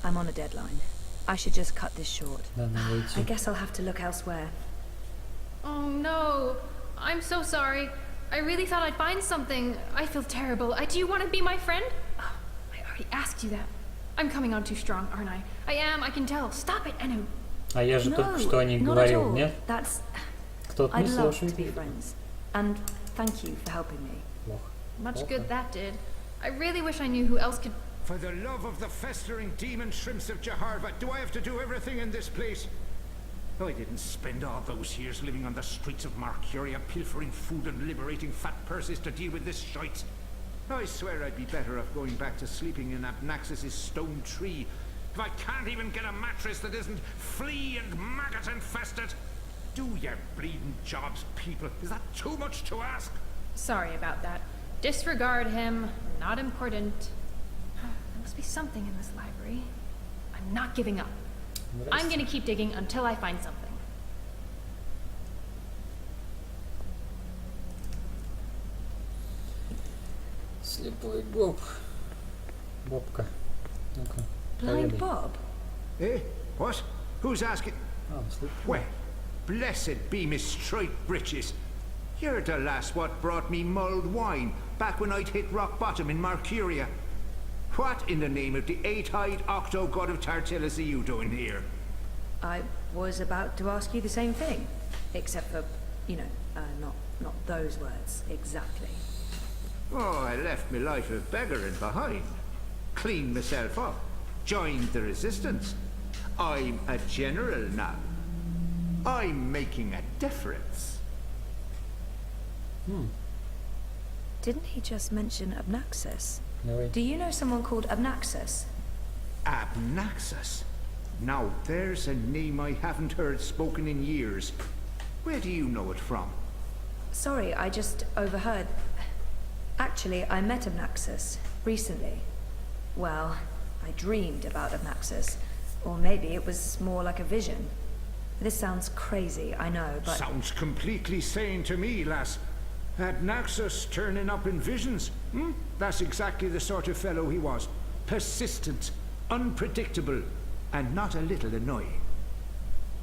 I'm on a deadline. I should just cut this short. Надо I выйти. guess I'll have to look elsewhere. Oh no, I'm so sorry. I really thought I'd find something. I feel terrible. Do you want to be my friend? Oh, I already asked you that. I'm coming on too strong, aren't I? I am, I can tell. Stop it, Anu. А я же только что о них not at говорил, all. нет? That's... Кто-то не I'd love to слушает. be friends. And thank you for helping me. Плохо. Much good that did. I really wish I knew who else could... For the love of the festering demon shrimps of Jaharva, do I have to do everything in this place? I didn't spend all those years living on the streets of Marcuria, pilfering food and liberating fat purses to deal with this shite. I swear I'd be better off going back to sleeping in Abnaxus's stone tree. If I can't even get a mattress that isn't flea and maggot infested. Do your bleeding jobs, people. Is that too much to ask? Sorry about that. Disregard him. Not important. There must be something in this library. I'm not giving up. I'm gonna keep digging until I find something. Слепой Боб. Бобка. Ну-ка. Blind поведай. Bob? Eh? What? Who's asking? А, слепой. Well, blessed be Miss Straight Britches. You're the lass what brought me mulled wine back when I'd hit rock bottom in Marcuria. What in the name of the eight-eyed octo-god of Tartillus are you doing here? I was about to ask you the same thing. Except for, not those words exactly. Oh, I left my life of beggaring behind. Cleaned myself up. Joined the resistance. I'm a general now. I'm making a difference. Didn't he just mention Abnaxus? Давай. Do you know someone called Abnaxus? Abnaxus? Now there's a name I haven't heard spoken in years. Where do you know it from? Sorry, I just overheard. Actually, I met Abnaxus recently. Well, I dreamed about Abnaxus. Or maybe it was more like a vision. This sounds crazy, I know, but... Sounds completely sane to me, lass. Abnaxus turning up in visions. That's exactly the sort of fellow he was. Persistent, unpredictable, and not a little annoying.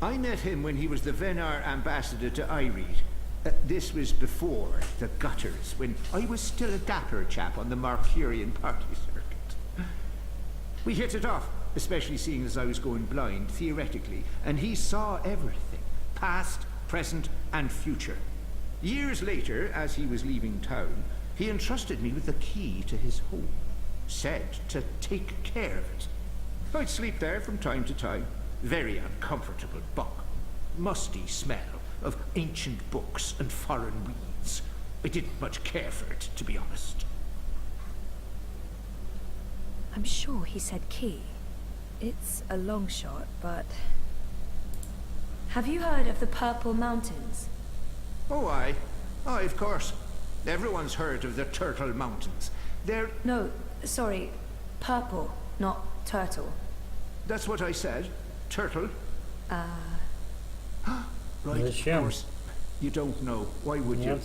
I met him when he was the Venar ambassador to Ireed. This was before the gutters, when I was still a dapper chap on the Marcurian party circuit. We hit it off, especially seeing as I was going blind, theoretically, and he saw everything, past, present, and future. Years later, as he was leaving town, he entrusted me with the key to his home. Said to take care of it. I'd sleep there from time to time. Very uncomfortable bunk. Musty smell of ancient books and foreign weeds. I didn't much care for it, to be honest. I'm sure he said key. It's a long shot, but... Have you heard of the Purple Mountains? Oh, aye. Aye, of course. Everyone's heard of the Turtle Mountains. They're... No, sorry. Purple, not turtle. That's what I said. Turtle. Right, Зачем? of course. You don't know. Why would you? Нет.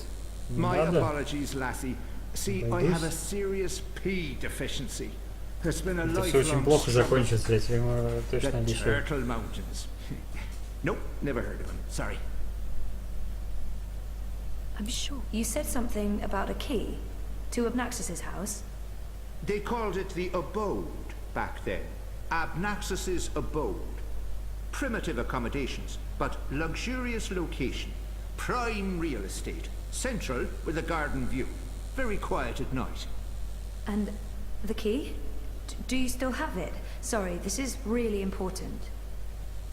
Не My надо. apologies, lassie. See, I have a serious P deficiency. It's been a Это все очень lifelong плохо struggle. закончится, я тебе точно The обещаю. Turtle Mountains. Nope, never heard of them. Sorry. I'm sure. You said something about a key to Abnaxus's house. They called it the Abode back then. Abnaxus's Abode. Primitive accommodations, but luxurious location. Prime real estate. Central with a garden view. Very quiet at night. And the key? Do you still have it? Sorry, this is really important.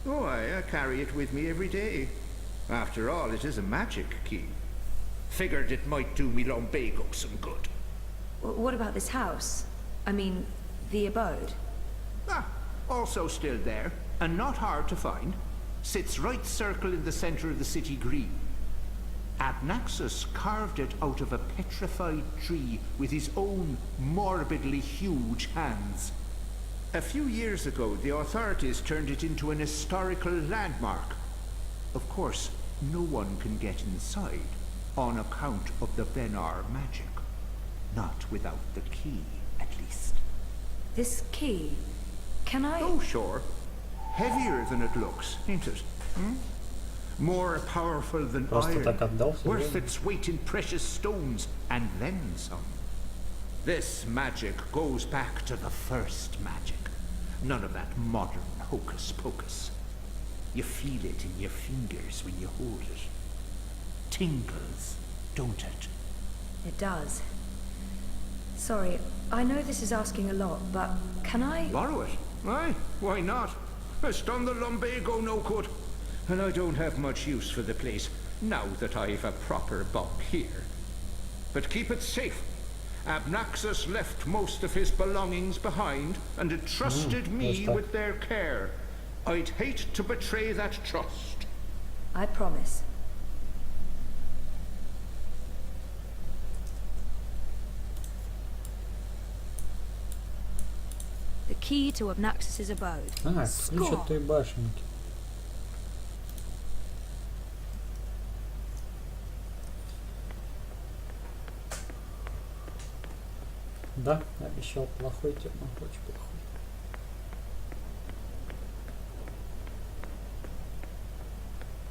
Oh, I carry it with me every day. After all, it is a magic key. Figured it might do me lumbago some good. What about this house? I mean, the abode? Ah, also still there, and not hard to find. Sits right circle in the center of the city green. Abnaxus carved it out of a petrified tree with his own morbidly huge hands. A few years ago, the authorities turned it into an historical landmark. Of course, no one can get inside, on account of the Venar magic. Not without the key, at least. This key? Can I... Oh, sure. Heavier than it looks, ain't it? Hmm? More powerful than iron. Worth its weight in precious stones, and then some. This magic goes back to the first magic. None of that modern hocus pocus. You feel it in your fingers when you hold it. Tingles, don't it? It does. Sorry, I know this is asking a lot, but can I... Borrow it? Aye, why not? It's done the lumbago no good. And I don't have much use for the place, now that I've a proper bunk here. But keep it safe. Abnaxus left most of his belongings behind and entrusted me with their care. I'd hate to betray that trust. I promise. The key to Abnaxus's abode. Ключ от той башенки. Да, обещал плохой тема, очень плохой.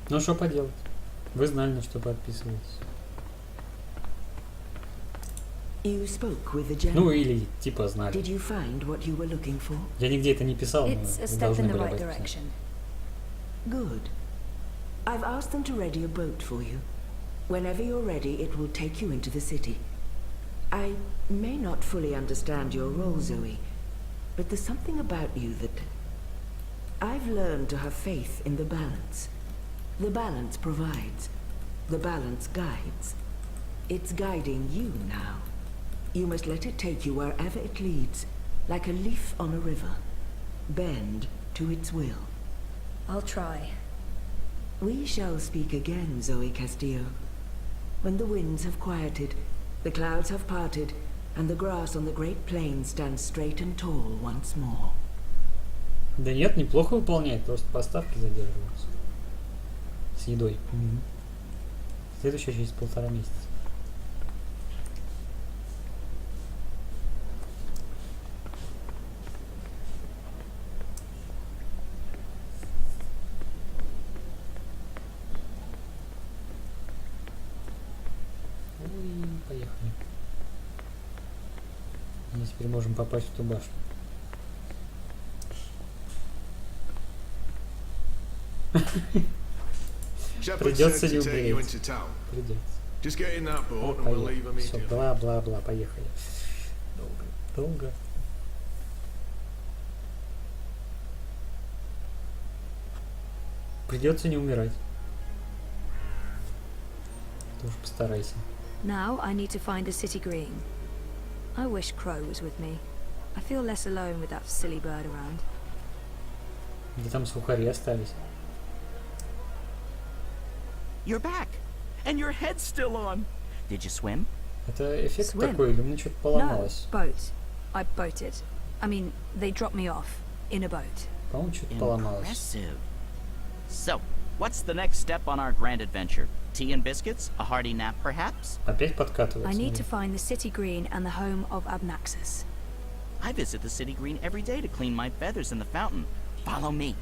Ну что поделать? Вы знали, на что подписываетесь. You spoke with the general. Ну или типа знали. Did you find what you were looking for? Я нигде это не писал, но It's a вы step должны in the были right об этом direction. знать. Good. I've asked them to ready a boat for you. Whenever you're ready, it will take you into the city. I may not fully understand your role, Zoe, but there's something about you that... I've learned to have faith in the balance. The balance provides. The balance guides. It's guiding you now. You must let it take you wherever it leads, like a leaf on a river. Bend to its will. I'll try. We shall speak again, Zoe Castillo. When the winds have quieted, the clouds have parted, and the grass on the great plain stands straight and tall once more. Да нет, неплохо выполняет, просто поставки задерживаются. С едой. Следующая через 1,5 месяца. Поехали. Мы теперь можем попасть в ту башню. Придется не умереть. Придется. Все, бла-бла-бла, поехали. Долго. Придется не умирать. Ты уж постарайся. Now I need to find the city green. I wish Crow was with me. I feel less alone with that silly bird around. Где там сухари остались? You're back, and your head's still on. Did you swim? Это эффект Swim? такой, или у меня что-то No, поломалось? boat. I boated. I mean, they dropped me off in a boat. По-моему, что-то поломалось. Impressive. So, what's the next step on our grand adventure? Tea and biscuits? A hearty nap, perhaps? Опять подкатывается. I need to find the city green and the home of Abnaxus. I visit the city green every day to clean my feathers in the fountain. Follow me.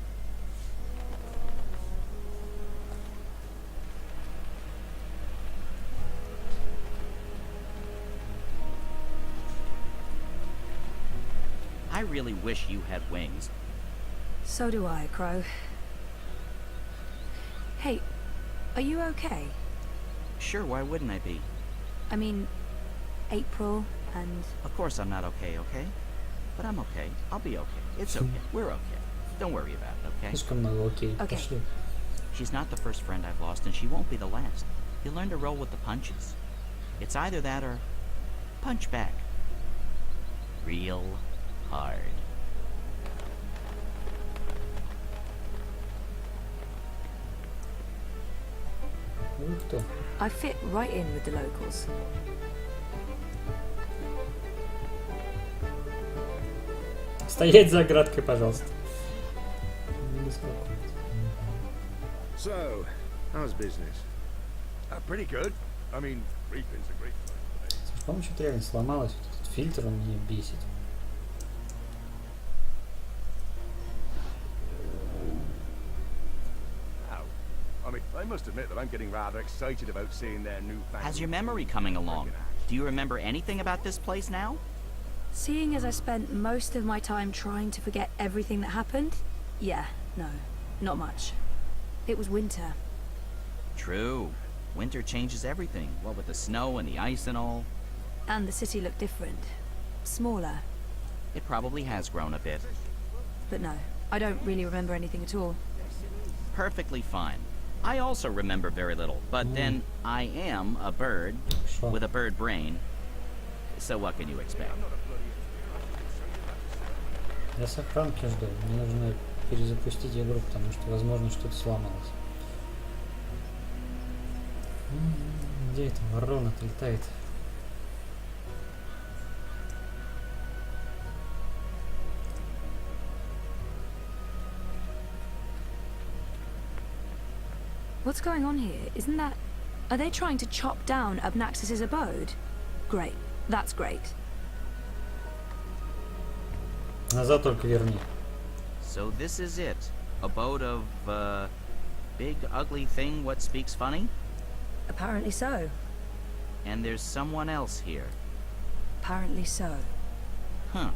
I really wish you had wings. So do I, Crow. Hey, are you okay? Sure, why wouldn't I be? I mean, April and... Of course I'm not okay, okay? But I'm okay. I'll be okay. It's okay. We're okay. Don't worry about it, okay? Слишком много окей. Okay. Пошли. She's not the first friend I've lost, and she won't be the last. You learn to roll with the punches. It's either that or punch back. Real hard. Вы кто? I fit right in with the locals. Стоять за оградкой, пожалуйста. Не беспокойтесь. So, how's business? Pretty good. I mean, reaping's a great fun. Слушай, по-моему, что-то реально сломалось. Вот этот фильтр, он меня бесит. I mean, I must admit that I'm getting rather excited about seeing their newfangled... How's your memory coming along? Do you remember anything about this place now? Seeing as I spent most of my time trying to forget everything that happened, yeah, no, not much. It was winter. True. Winter changes everything. What with the snow and the ice and all. And the city looked different. Smaller. It probably has grown a bit. But no, I don't really remember anything at all. Perfectly fine. I also remember very little, but then I am a bird with a bird brain. So what can you expect? Я сохранки жду. Мне нужно перезапустить игру, потому что, возможно, что-то сломалось. Где эта ворона-то летает? What's going on here? Isn't that... Are they trying to chop down Obnaxus's abode? Great. That's great. Назад только верни. So this is it. Abode of, big ugly thing what speaks funny? Apparently so. And there's someone else here. Apparently so. Huh.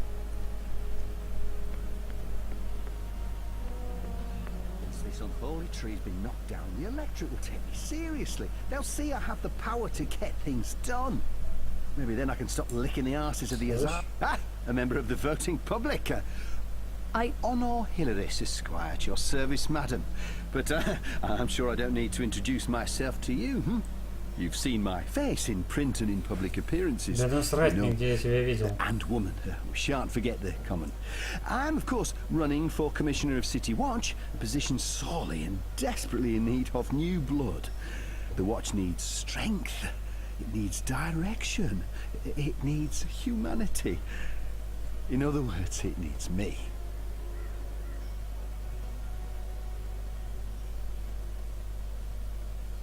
This unholy tree's been knocked down. The electric will take me seriously. They'll see I have the power to get things done. Maybe then I can stop licking the arses of the Azar. Ah, a member of the voting public. Honor Hilaris, Esquire, at your service, madam. But I'm sure I don't need to introduce myself to you. You've seen my face in print and in public appearances. Да насрать мне, где я тебя видел. And woman, we shan't forget the common. I'm, of course, running for Commissioner of City Watch, a position sorely and desperately in need of new blood. The Watch needs strength. It needs direction. It needs humanity. In other words, it needs me.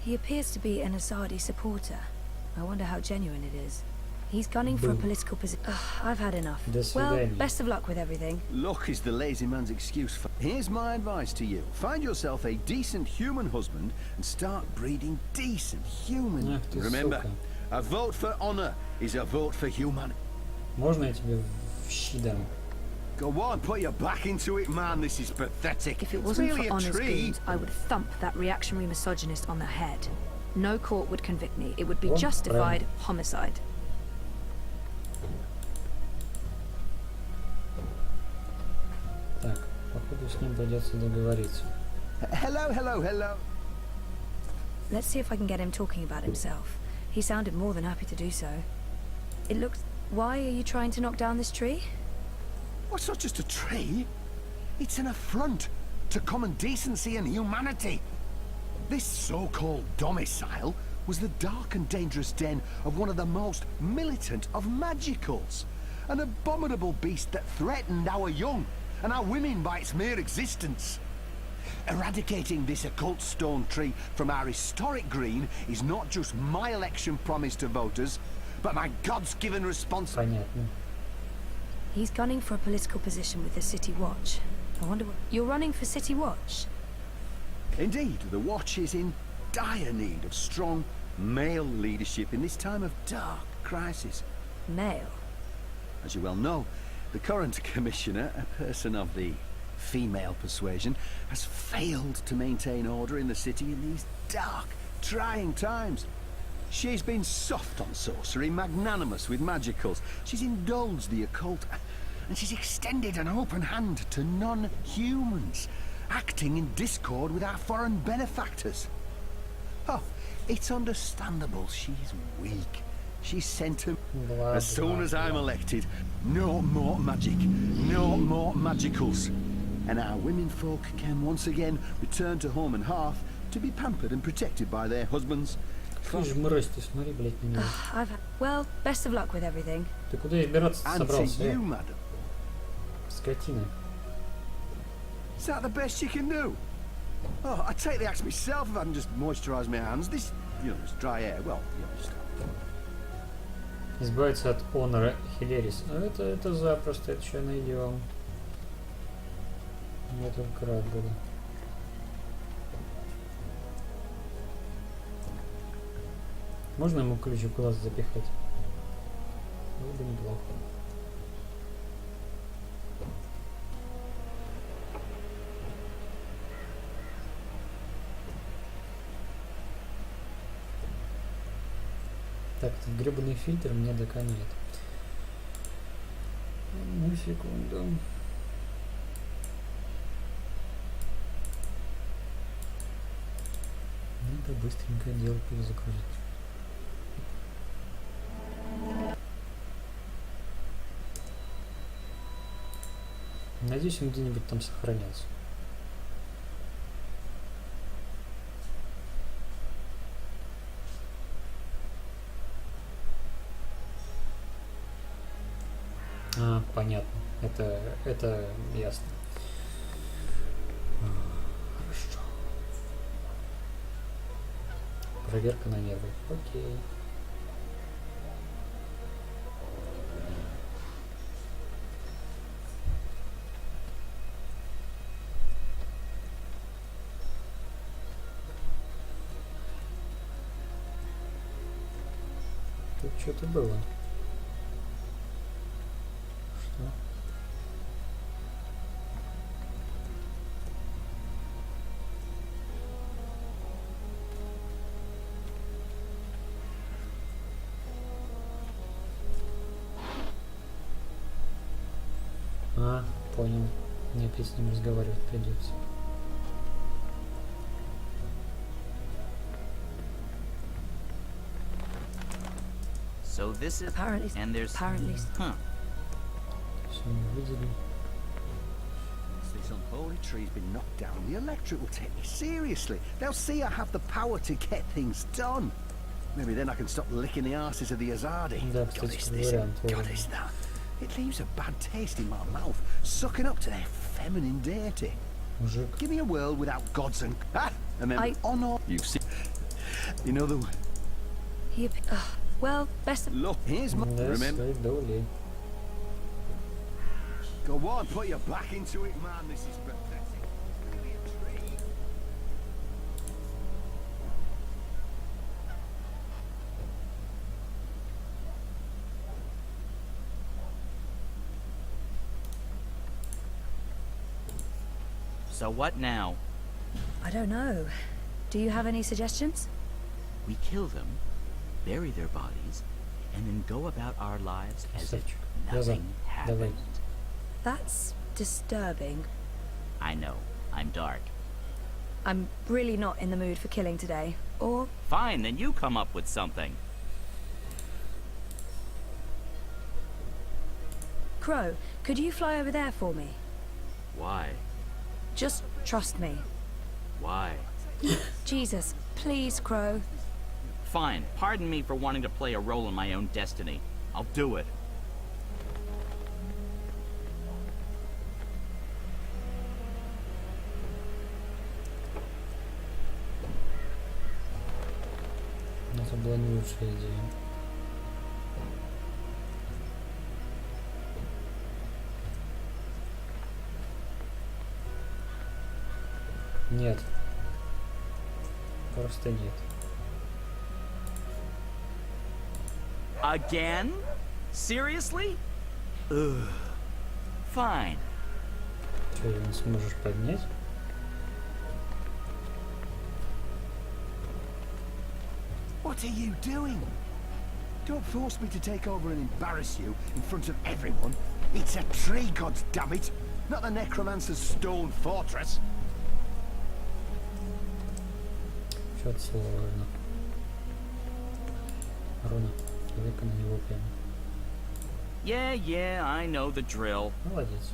He appears to be an Azadi supporter. I wonder how genuine it is. He's gunning for a political position. I've had enough. Well, best of luck with everything. Luck is the lazy man's excuse for... Here's my advice to you. Find yourself a decent human husband and start breeding decent human. Remember, a vote for honor is a vote for humanity. Можно я тебе в щи дам? Go on, put your back into it, man. This is pathetic. If it wasn't for Honor's goons, I would thump that reactionary misogynist on the head. No court would convict me. It would be justified homicide. Так, походу с ним придется договориться. Hello. Let's see if I can get him talking about himself. He sounded more than happy to do so. It looks... Why are you trying to knock down this tree? Well, it's not just a tree. It's an affront to common decency and humanity. This so-called domicile was the dark and dangerous den of one of the most militant of magicals. An abominable beast that threatened our young and our women by its mere existence. Eradicating this occult stone tree from our historic green is not just my election promise to voters, but my God's-given responsibility. He's gunning for a political position with the City Watch. I wonder what... You're running for City Watch? Indeed, the Watch is in dire need of strong male leadership in this time of dark crisis. Male? As you well know, the current commissioner, a person of the female persuasion, has failed to maintain order in the city in these dark, trying times. She's been soft on sorcery, magnanimous with magicals. She's indulged the occult, and she's extended an open hand to non-humans, acting in discord with our foreign benefactors. Oh, it's understandable she's weak. She's sent him. As soon as I'm elected, no more magic, no more magicals. And our women folk can once again return to home and hearth to be pampered and protected by their husbands. Well, best of luck with everything. Ты куда избираться And to собрался? you, madam. Скотина. Is that the best you can do? Oh, I'd take the axe myself if I hadn't just moisturised my hands. This, this dry air, well, just... Избавиться от Онора Хилерис. Ну это запросто, это что найдем. Я только рад буду. Можно ему ключ в глаз запихать? Было бы неплохо. Так, этот гребаный фильтр мне доконает. Одну секунду. Надо быстренько дело перезагрузить. Надеюсь, он где-нибудь там сохранился. А, понятно. Это ясно. Хорошо. Проверка на нервы. Окей. Тут что-то было. Что? А, понял. Мне опять с ним разговаривать придется. So this is... Apparently. And there's... Apparently. Huh. Все не видели. This unholy tree's been knocked down. The electorate will take me seriously. They'll see I have the power to get things done. Maybe then I can stop licking the arses of the Azadi. Да, God, кстати, is this? вариант. God, is that? It leaves a bad taste in my mouth, sucking up to their feminine deity. Мужик. Give me a world without gods and then honor. You've seen. You know the. Well, best of... Look, here's my. Да, Remember. своей долей. Go on, put your back into it, man. This is pathetic. Really a tree. So what now? I don't know. Do you have any suggestions? We kill them, bury their bodies, and then go about our lives as if nothing happened. That's disturbing. I know. I'm dark. I'm really not in the mood for killing today. Or... Fine, then you come up with something. Crow, could you fly over there for me? Why? Just trust me. Why? Jesus, please, Crow. Fine. Pardon me for wanting to play a role in my own destiny. I'll do it. Это была не лучшая идея. Нет. Просто нет. Again? Seriously? Ugh. Fine. Что, его не сможешь поднять? What are you doing? Don't force me to take over and embarrass you in front of everyone. It's a tree, goddammit, not the necromancer's stone fortress. Что-то сложно. Руна, века на него прямо. Yeah, I know the drill. Молодец.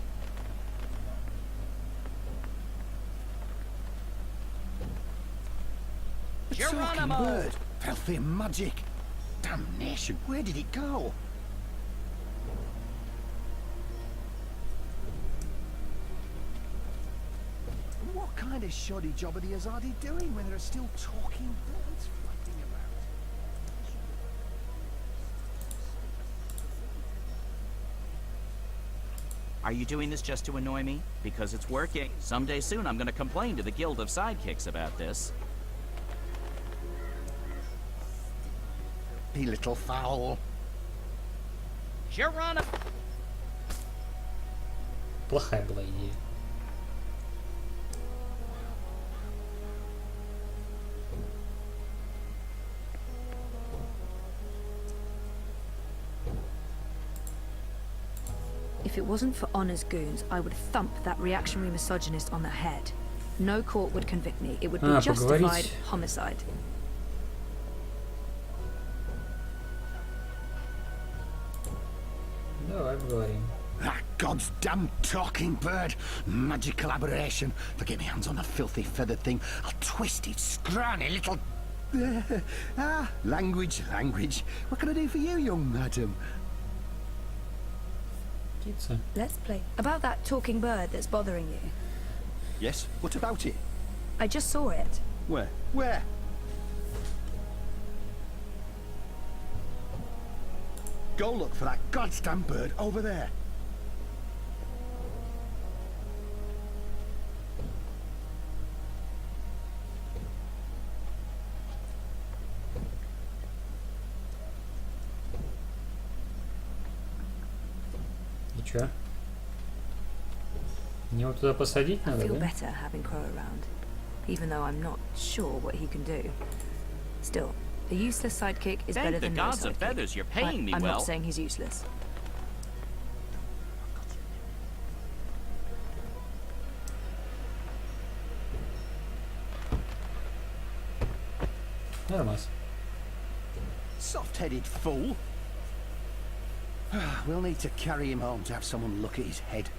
A talking bird. Filthy magic. Damnation, where did it go? What kind of shoddy job are the Azadi doing when there are still talking birds flying around? Are you doing this just to annoy me? Because it's working. Someday soon I'm gonna complain to the Guild of Sidekicks about this. Be little foul. Geronimo! Плохая была идея. If it wasn't for Honor's goons, I would thump that reactionary misogynist on the head. No court would convict me. It would be justified поговорить. homicide. Давай поговорим. That god's damn talking bird. Magical aberration. If I get my hands on the filthy feathered thing, I'll twist its scrawny little... language. What can I do for you, young madam? Птица. Let's play. About that talking bird that's bothering you. Yes, what about it? I just saw it. Where? Where? Go look for that goddamn bird over there. И чё? Мне его туда посадить I надо, feel да? better having Crow around, even though I'm not sure what he can do. Still, a useless sidekick is Thank better the than no gods of sidekick. feathers, you're paying me I'm well. not saying he's useless. Нормас. Soft-headed fool. We'll need to carry him home to have someone look at his head.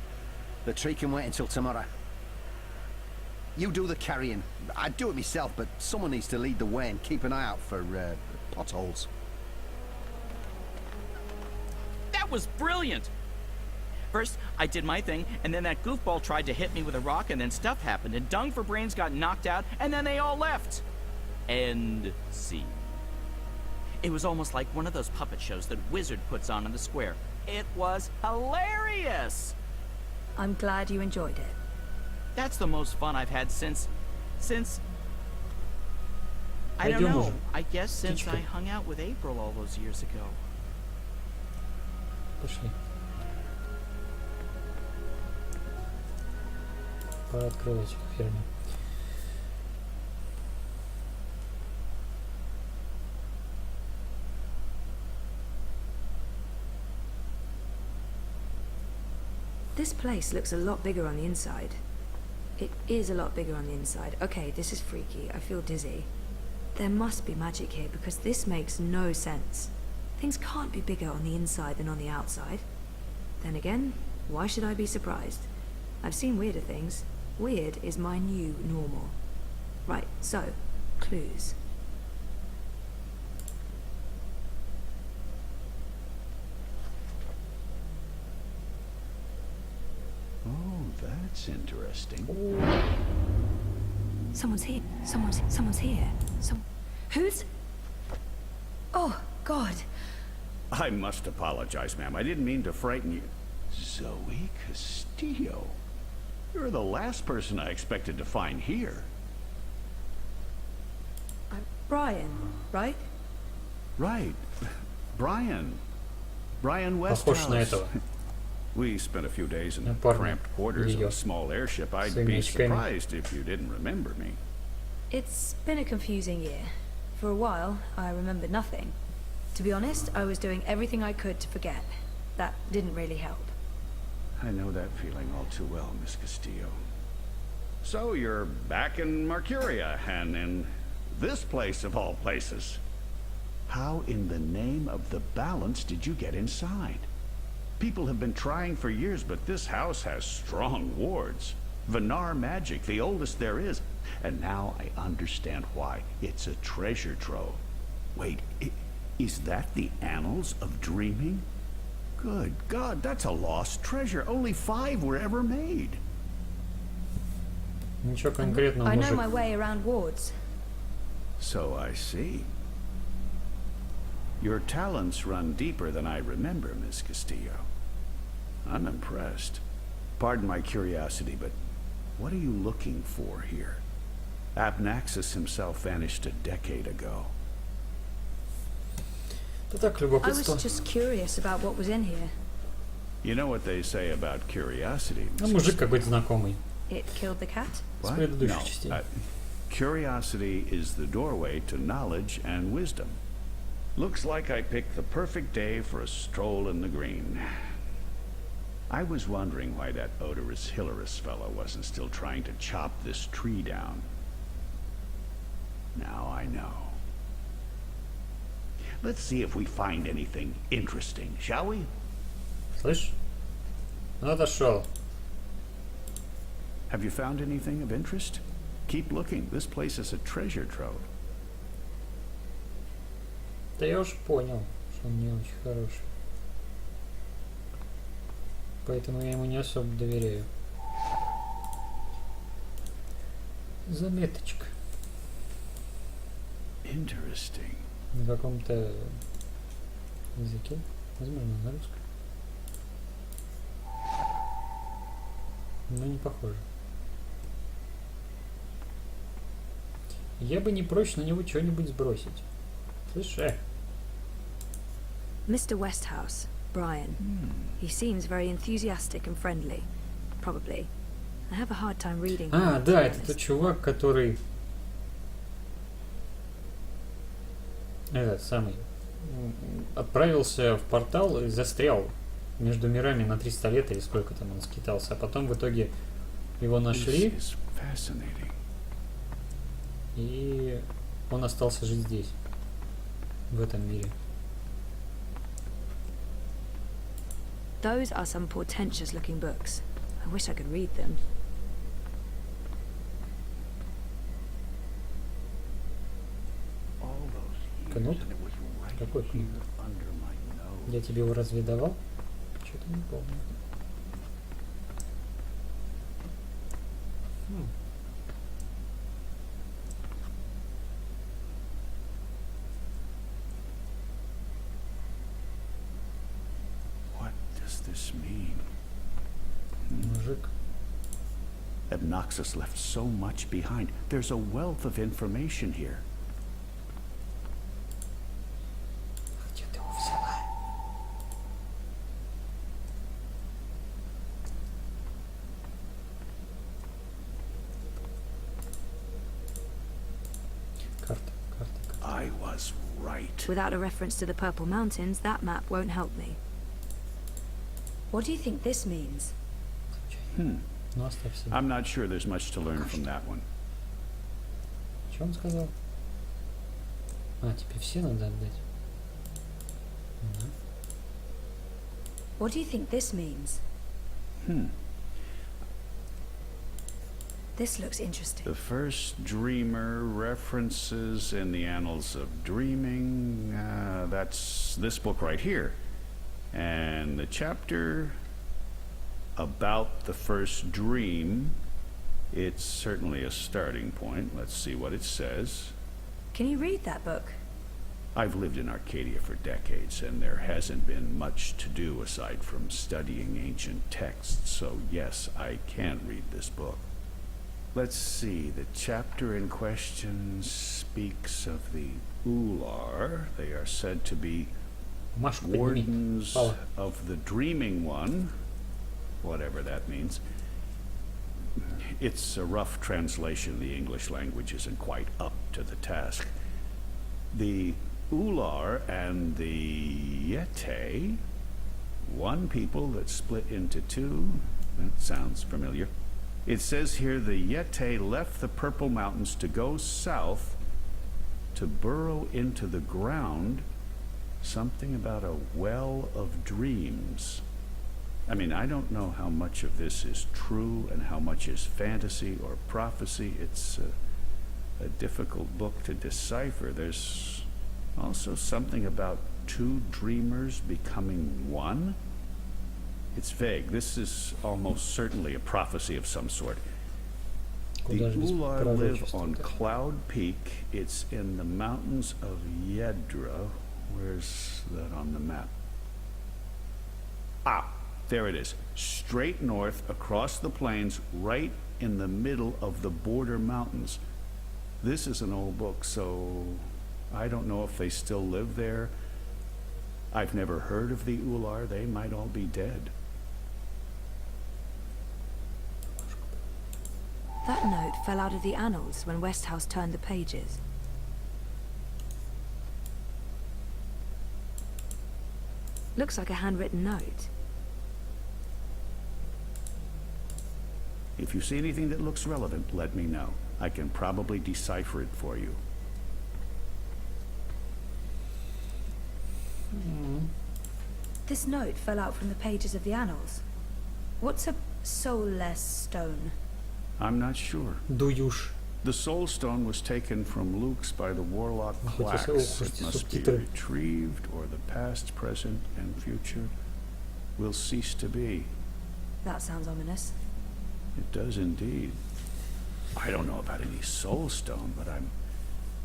The tree can wait until tomorrow. You do the carrying. I'd do it myself, but someone needs to lead the way and keep an eye out for potholes. That was brilliant! First, I did my thing, and then that goofball tried to hit me with a rock, and then stuff happened, and Dung for Brains got knocked out, and then they all left. End scene. It was almost like one of those puppet shows that Wizard puts on in the square. It was hilarious! I'm glad you enjoyed it. That's the most fun I've had since... I don't Пойдем know. уже. I guess since Птичка. I hung out with April all those years ago. Пошли. Пора открывать ферму. This place looks a lot bigger on the inside. It is a lot bigger on the inside. Okay, this is freaky. I feel dizzy. There must be magic here because this makes no sense. Things can't be bigger on the inside than on the outside. Then again, why should I be surprised? I've seen weirder things. Weird is my new normal. Right, so, clues. Oh, that's interesting. Someone's here. Someone's here. Who's... Oh, God. I must apologize, ma'am. I didn't mean to frighten you. Zoe Castillo. You're the last person I expected to find here. Brian, right? Right. Brian. Brian Похож на Westhouse. этого. We spent a few days in На парня. cramped quarters on Её. a small airship. I'd Своими be очками. surprised if you didn't remember me. It's been a confusing year. For a while, I remembered nothing. To be honest, I was doing everything I could to forget. That didn't really help. I know that feeling all too well, Miss Castillo. So you're back in Mercuria, and in this place of all places. How in the name of the balance did you get inside? People have been trying for years, but this house has strong wards. Venar magic, the oldest there is. And now I understand why. It's a treasure trove. Wait, is that the Annals of Dreaming? Good God, that's a lost treasure. Only 5 were ever made. Ничего конкретного, I know мужик. my way around wards. So I see. Your talents run deeper than I remember, Miss Castillo. I'm impressed. Pardon my curiosity, but what are you looking for here? Abnaxis himself vanished a decade ago. Да так, I was любопытство. just curious about what was in here. You know what they say about curiosity, Ну, Miss мужик Castillo? какой-то знакомый. It killed the cat? С What? предыдущих No, частей. curiosity is the doorway to knowledge and wisdom. Looks like I picked the perfect day for a stroll in the green. I was wondering why that odorous Hilarious fellow wasn't still trying to chop this tree down. Now I know. Let's see if we find anything interesting, shall we? Слышь? Он отошел. Have you found anything of interest? Keep looking. This place is a treasure trove. Да я уж понял, что он не очень хороший. Поэтому я ему не особо доверяю. Заметочка. Interesting. На каком-то языке. Возможно, на русском. Но не похоже. Я бы не прочь на него что-нибудь сбросить. Слышь, Mr. Westhouse, Brian. He seems very enthusiastic and friendly. Probably. I have a hard time reading. А, him, to да, be это honest. тот чувак, который... Этот самый... Отправился в портал и застрял между мирами на 300 лет или сколько там он скитался. А потом в итоге его нашли, This is fascinating. и он остался жить здесь, в этом мире. Those are some portentous looking books. I wish I could read them. All those Кнут? years, and it was right Какой кнут? here under my nose. Я тебе его разве давал? Что-то не помню. What does this mean? Мужик. Abnaxis left so much behind. There's a wealth of information here. Где ты его взяла? Карта, карта, карта. I was right. Without a reference to the Purple Mountains, that map won't help me. What do you think this means? Ну, оставь себе. I'm not sure there's much to learn from that one. Что он сказал? А, тебе все надо отдать? Да. What do you think this means? This looks interesting. The first dreamer references in the Annals of Dreaming. That's this book right here. And the chapter about the first dream, it's certainly a starting point. Let's see what it says. Can you read that book? I've lived in Arcadia for decades, and there hasn't been much to do aside from studying ancient texts, so yes, I can read this book. Let's see, the chapter in question speaks of the Ular. They are said to be Машку подними. wardens Пала. of the Dreaming One, whatever that means. It's a rough translation. The English language isn't quite up to the task. The Ular and the Yete, one people that split into two. That sounds familiar. It says here the Yete left the Purple Mountains to go south to burrow into the ground. Something about a well of dreams. I mean, I don't know how much of this is true and how much is fantasy or prophecy. It's a difficult book to decipher. There's also something about two dreamers becoming one. It's vague. This is almost certainly a prophecy of some sort. The Ular live on Cloud Peak. It's in the mountains of Yedra. Where's that on the map? Ah, there it is. Straight north across the plains, right in the middle of the border mountains. This is an old book, so I don't know if they still live there. I've never heard of the Ular. They might all be dead. That note fell out of the annals when Westhouse turned the pages. Looks like a handwritten note. If you see anything that looks relevant, let me know. I can probably decipher it for you. This note fell out from the pages of the annals. What's a soulless stone? I'm not sure. Дуюш. The soul stone was taken from Luke's by the warlock Plax. It must be retrieved, or the past, present, and future will cease to be. That sounds ominous. It does indeed. I don't know about any soul stone, but I'm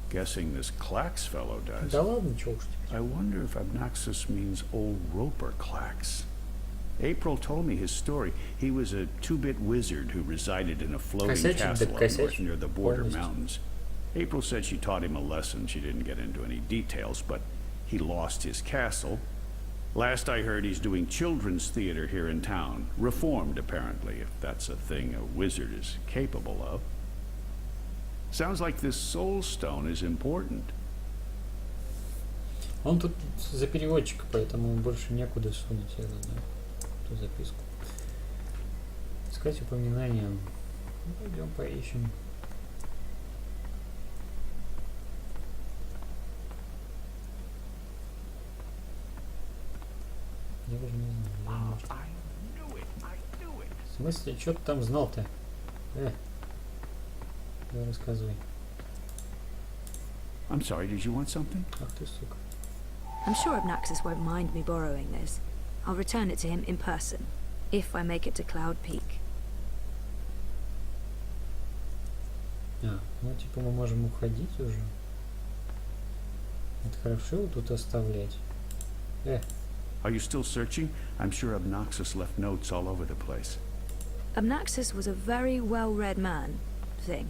guessing this Clax fellow does. Да ладно, чё уж. I wonder if Abnaxus means old roper Clax. April told me his story. He was a two-bit wizard who resided in a floating castle up north near the border mountains. April said she taught him a lesson. She didn't get into any details, but he lost his castle. Last I heard, he's doing children's theater here in town. Reformed, apparently, if that's a thing a wizard is capable of. Sounds like this soul stone is important. Он тут за переводчика, поэтому больше некуда сунуть, я знаю, ту записку. Искать упоминания. Ну, пойдем поищем. Я даже не знаю. В смысле, что ты там знал-то? Давай рассказывай. I'm sorry, did you want something? Ах ты, сука. I'm sure Abnaxus won't mind me borrowing this. I'll return it to him in person, if I make it to Cloud Peak. Ну типа мы можем уходить уже. Это хорошо его тут оставлять. Are you still searching? I'm sure Abnaxus left notes all over the place. Abnaxus was a very well-read man, thing.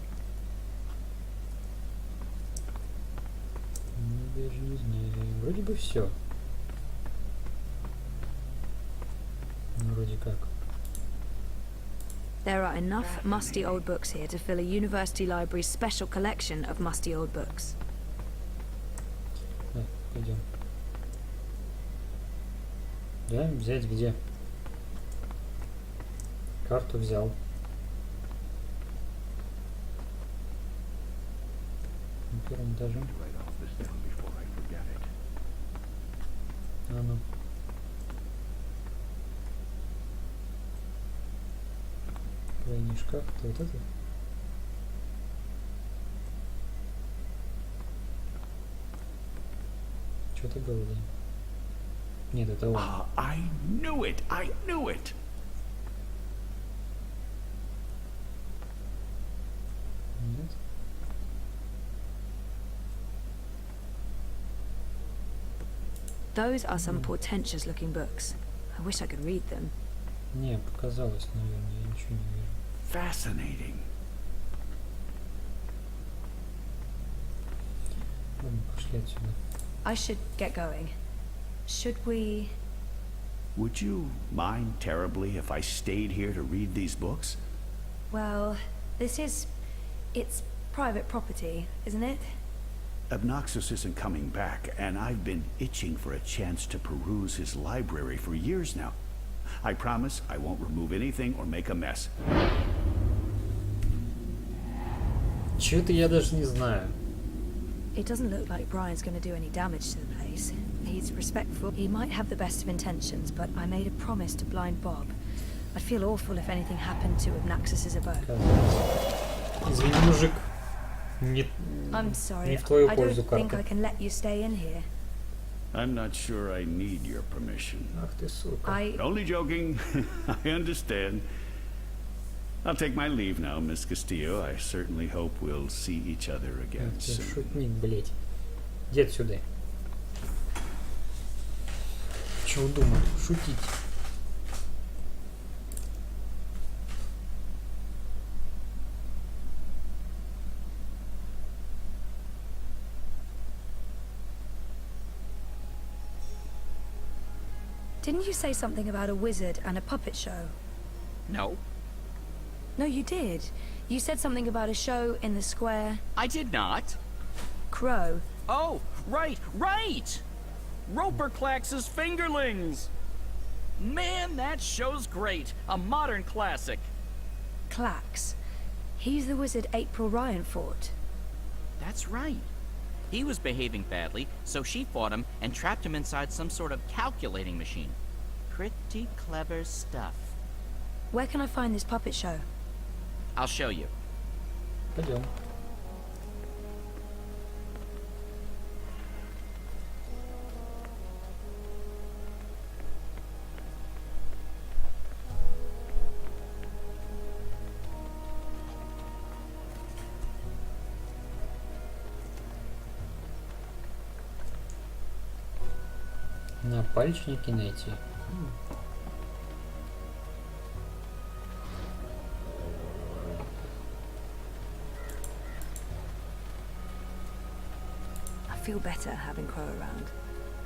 Ну, даже не знаю. Вроде бы все. Вроде как. There are enough musty old books here to fill a university library's special collection of musty old books. Пойдем. Да, взять где? Карту взял. На первом этаже. А ну. Крайний шкаф, это вот это? Что-то было, да? Нет, это он. I knew it! I knew it! Нет? Those are some portentous-looking books. I wish I could read them. Не, показалось, наверное, я ничего не вижу. Fascinating. Ладно, пошли отсюда. I should get going. Should we... Would you mind terribly if I stayed here to read these books? Well, this is... It's private property, isn't it? Obnoxus isn't coming back, and I've been itching for a chance to peruse his library for years now. I promise I won't remove anything or make a mess. Чё-то я даже не знаю. It doesn't look like Brian's going to do any damage to the place. He's respectful. He might have the best of intentions, but I made a promise to blind Bob. I'd feel awful if anything happened to Obnoxus's abode. Извини, мужик. Не, I'm sorry. не в твою I пользу don't think I карта. can let you stay in here. I'm not sure I need your permission. Ах ты, сука. I... Only joking. I understand. I'll take my leave now, Miss Castillo. I certainly hope we'll see each other again Ах ты, soon. шутник, блять. Иди отсюда. Чего думал? Шутить. Didn't you say something about a wizard and a puppet show? No, No, you did. You said something about a show in the square. I did not. Crow. Oh, right, right! Roper Clax's Fingerlings! Man, that show's great. A modern classic. Clax. He's the wizard April Ryan fought. That's right. He was behaving badly, so she fought him and trapped him inside some sort of calculating machine. Pretty clever stuff. Where can I find this puppet show? I'll show you. Пойдем. На пальчнике найти. I feel better having Crow around,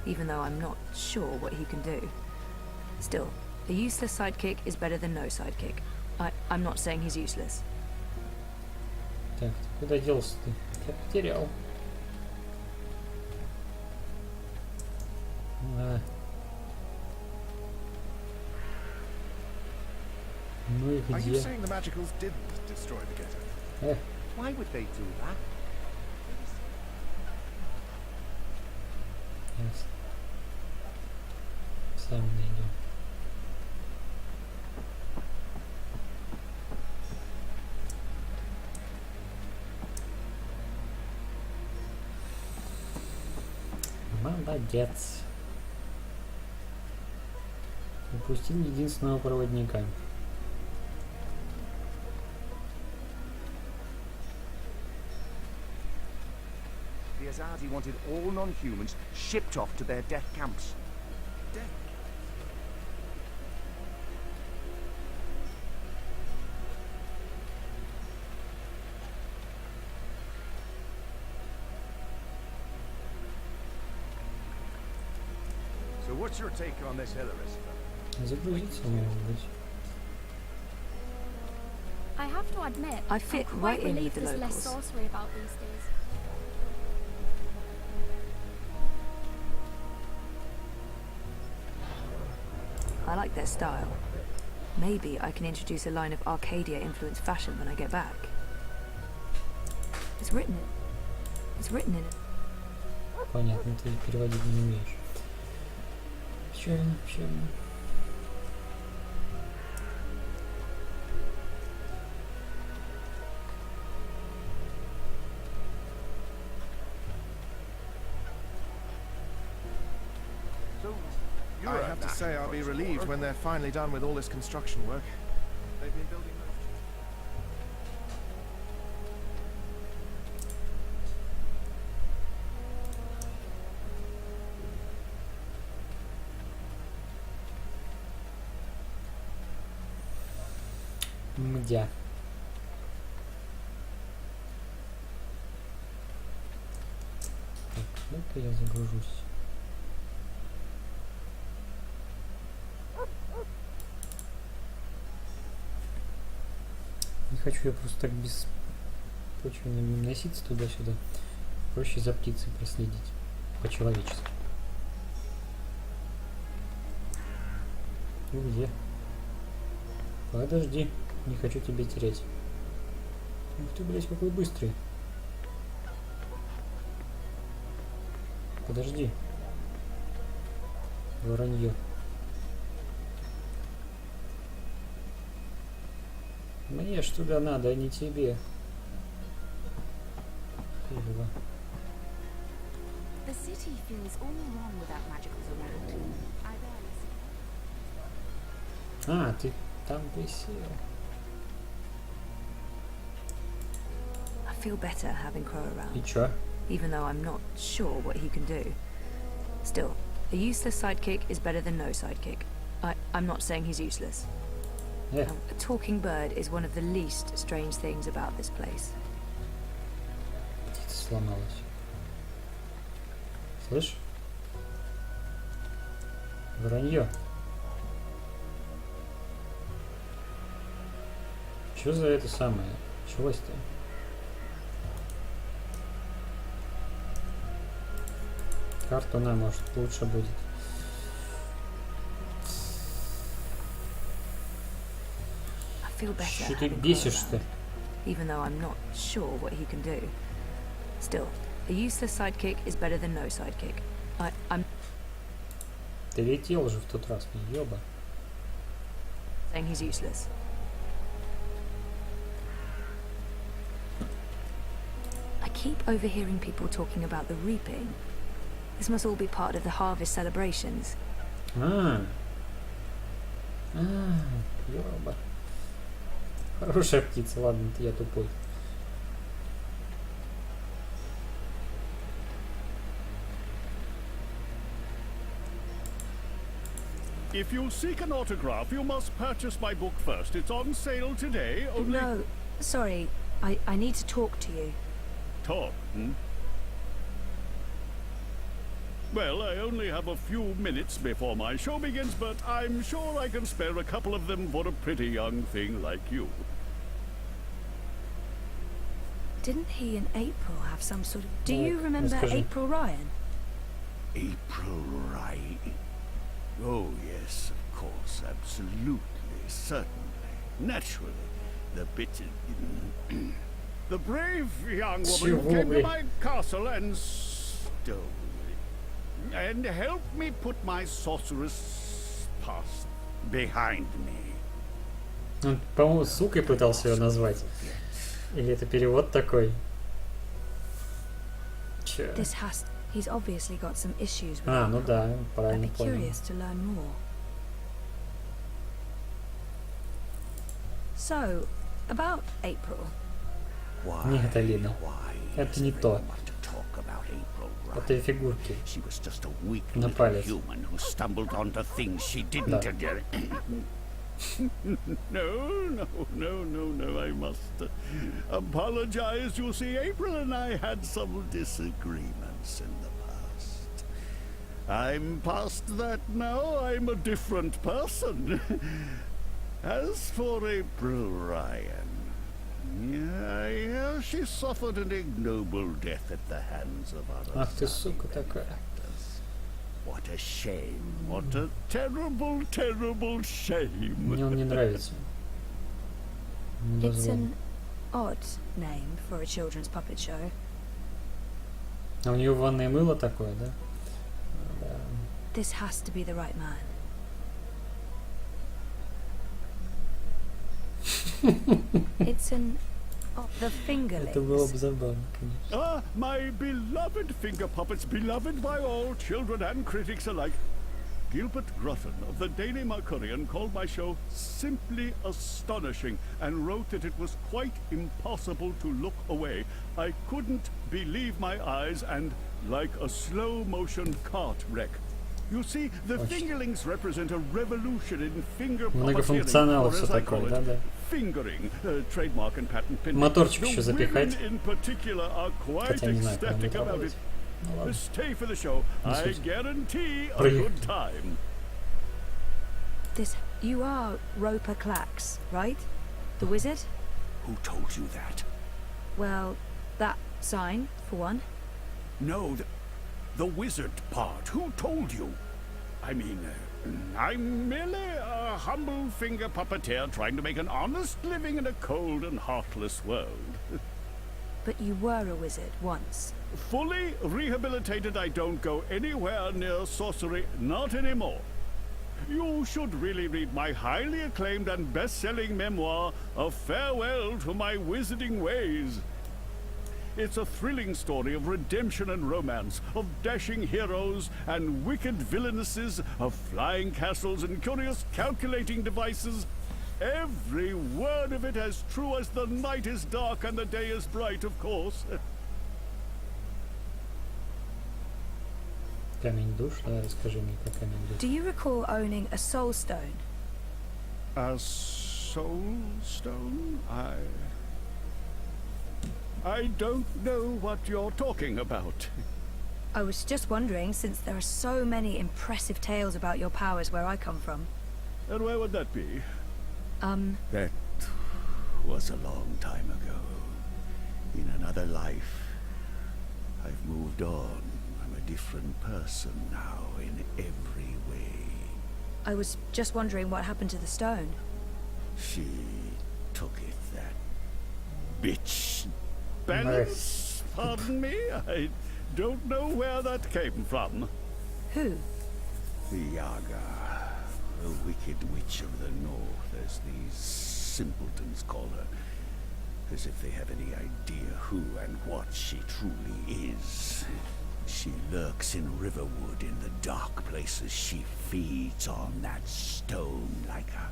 even though I'm not sure what he can do. Still, a useless sidekick is better than no sidekick. I'm not saying he's useless. Так, ты куда делся ты? Я потерял. А. Ну и Are you где? saying the Magicals didn't destroy the ghetto? Why would they do that? Ясно. Сам найдем. Молодец. Упустил единственного проводника. The Azadi wanted all non-humans shipped off to their death camps. So what's your take on this, Hilary? Загрузиться, может быть. I have to admit, I fit I'm right quite in relieved with the there's less locals. sorcery about these days. I like their style. Maybe I can introduce a line of Arcadia-influenced fashion when I get back. It's written in it. Понятно, ты переводить не умеешь. Печально, печально. I have to say I'll be relieved when they're finally done with all this construction work. They've been building those... Мдя. Так, ну-ка я загружусь. Не хочу я просто так беспочвенно носиться туда-сюда. Проще за птицей проследить. По-человечески. Ты где? Подожди. Не хочу тебя терять. Ух ты, блядь, какой быстрый. Подожди. Воронье. Мне ж туда надо, а не тебе. Курва. The city feels all wrong without magicals around. I barely see. А, ты там присел. I feel better having Crow around. И чё? Even though I'm not sure what he can do. Still, a useless sidekick is better than no sidekick. I'm not saying he's useless. Yeah. A talking bird is one of the least strange things about this place. Птица сломалась. Слышь? Вранье. Чё за это самое? Чего-то? Карту на, может, лучше будет. Что ты бесишь-то? Even though I'm not sure what he can do. Still, a useless sidekick is better than no sidekick. I'm Ты летел же в тот раз, ёба. saying he's useless. I keep overhearing people talking about the reaping. This must all be part of the harvest celebrations. Ёба. Хорошая птица, ладно, я тупой. If you seek an autograph, you must purchase my book first. It's on sale today, only... No, sorry. I need to talk to you. Talk, hmm? Well, I only have a few minutes before my show begins, but I'm sure I can spare a couple of them for a pretty young thing like you. Didn't he and April have some sort of... Do you remember April Ryan? April Ryan? Oh, yes, of course, absolutely, certainly, naturally. The bit... The brave young woman who came to my castle and stole it. And helped me put my sorceress past behind me. Он, по-моему, сукой пытался ее назвать. Или это перевод такой? Чё? This has... He's obviously got some issues with А, ну April. да, правильно I'd be понял. curious to learn more. So, about April. Нет, Алина. Это не то. Это фигурки. На палец. No, I must apologize. You see, April and I had some disagreements in the past. I'm past that now. I'm a different person. As for April Ryan, yeah, she suffered an ignoble death at the hands of others. Ах ты сука такая. What a shame. What a terrible, terrible shame. Мне он не нравится. It's an odd name for a children's puppet show. А у нее ванное мыло такое, да? Да. This has to be the right man. It's an... Oh, the fingerlings. Это было бы забавно, конечно. Ah, my beloved finger puppets, beloved by all children and critics alike. Gilbert Grutton of the Daily Mercurian called my show simply astonishing and wrote that it was quite impossible to look away. I couldn't believe my eyes and like a slow-motion cart wreck. You see, the fingerlings represent a revolution in finger Многофункционал все такое, да, да. Fingering, trademark and patent pending. Моторчик еще запихать. In particular are quite Хотя не знаю, как ecstatic about it. Ну ладно. Stay for the show. Не I суть. guarantee a Проехали. good time. This... You are Roper Clax, right? The wizard? Who told you that? Well, that sign, for one. No, the wizard part. Who told you? I mean, I'm merely a humble finger puppeteer trying to make an honest living in a cold and heartless world. But you were a wizard once. Fully rehabilitated, I don't go anywhere near sorcery, not anymore. You should really read my highly acclaimed and best-selling memoir, A Farewell to My Wizarding Ways. It's a thrilling story of redemption and romance, of dashing heroes and wicked villainesses, of flying castles and curious calculating devices. Every word of it as true as the night is dark and the day is bright, of course. Камень душ, давай расскажи мне про камень душ. Do you recall owning a soul stone? A soul stone? I don't know what you're talking about. I was just wondering, since there are so many impressive tales about your powers where I come from. And where would that be? That was a long time ago. In another life. I've moved on. I'm a different person now in every way. I was just wondering what happened to the stone. She took it, that bitch. Balance? Pardon me? I don't know where that came from. Who? The Yaga, the wicked witch of the north, as these simpletons call her. As if they have any idea who and what she truly is. She lurks in Riverwood in the dark places. She feeds on that stone like a...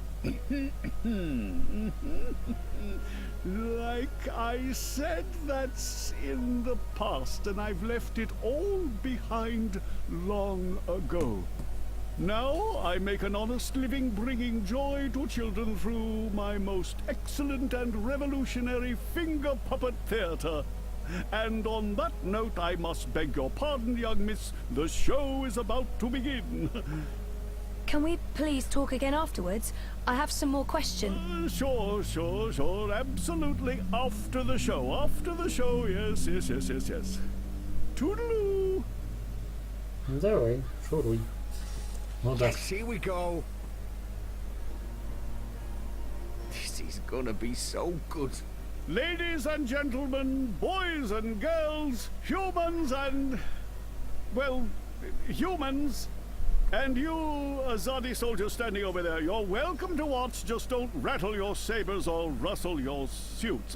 Like I said, that's in the past, and I've left it all behind long ago. Now I make an honest living bringing joy to children through my most excellent and revolutionary finger puppet theater. And on that note, I must beg your pardon, young miss. The show is about to begin. Can we please talk again afterwards? I have some more questions. Sure. Absolutely. After the show. Yes. Toodaloo. Давай, шуруй. Ну да. Yes, here we go. This is gonna be so good. Ladies and gentlemen, boys and girls, humans and... well, humans. And you, Azadi soldier standing over there, you're welcome to watch, just don't rattle your sabers or rustle your suits.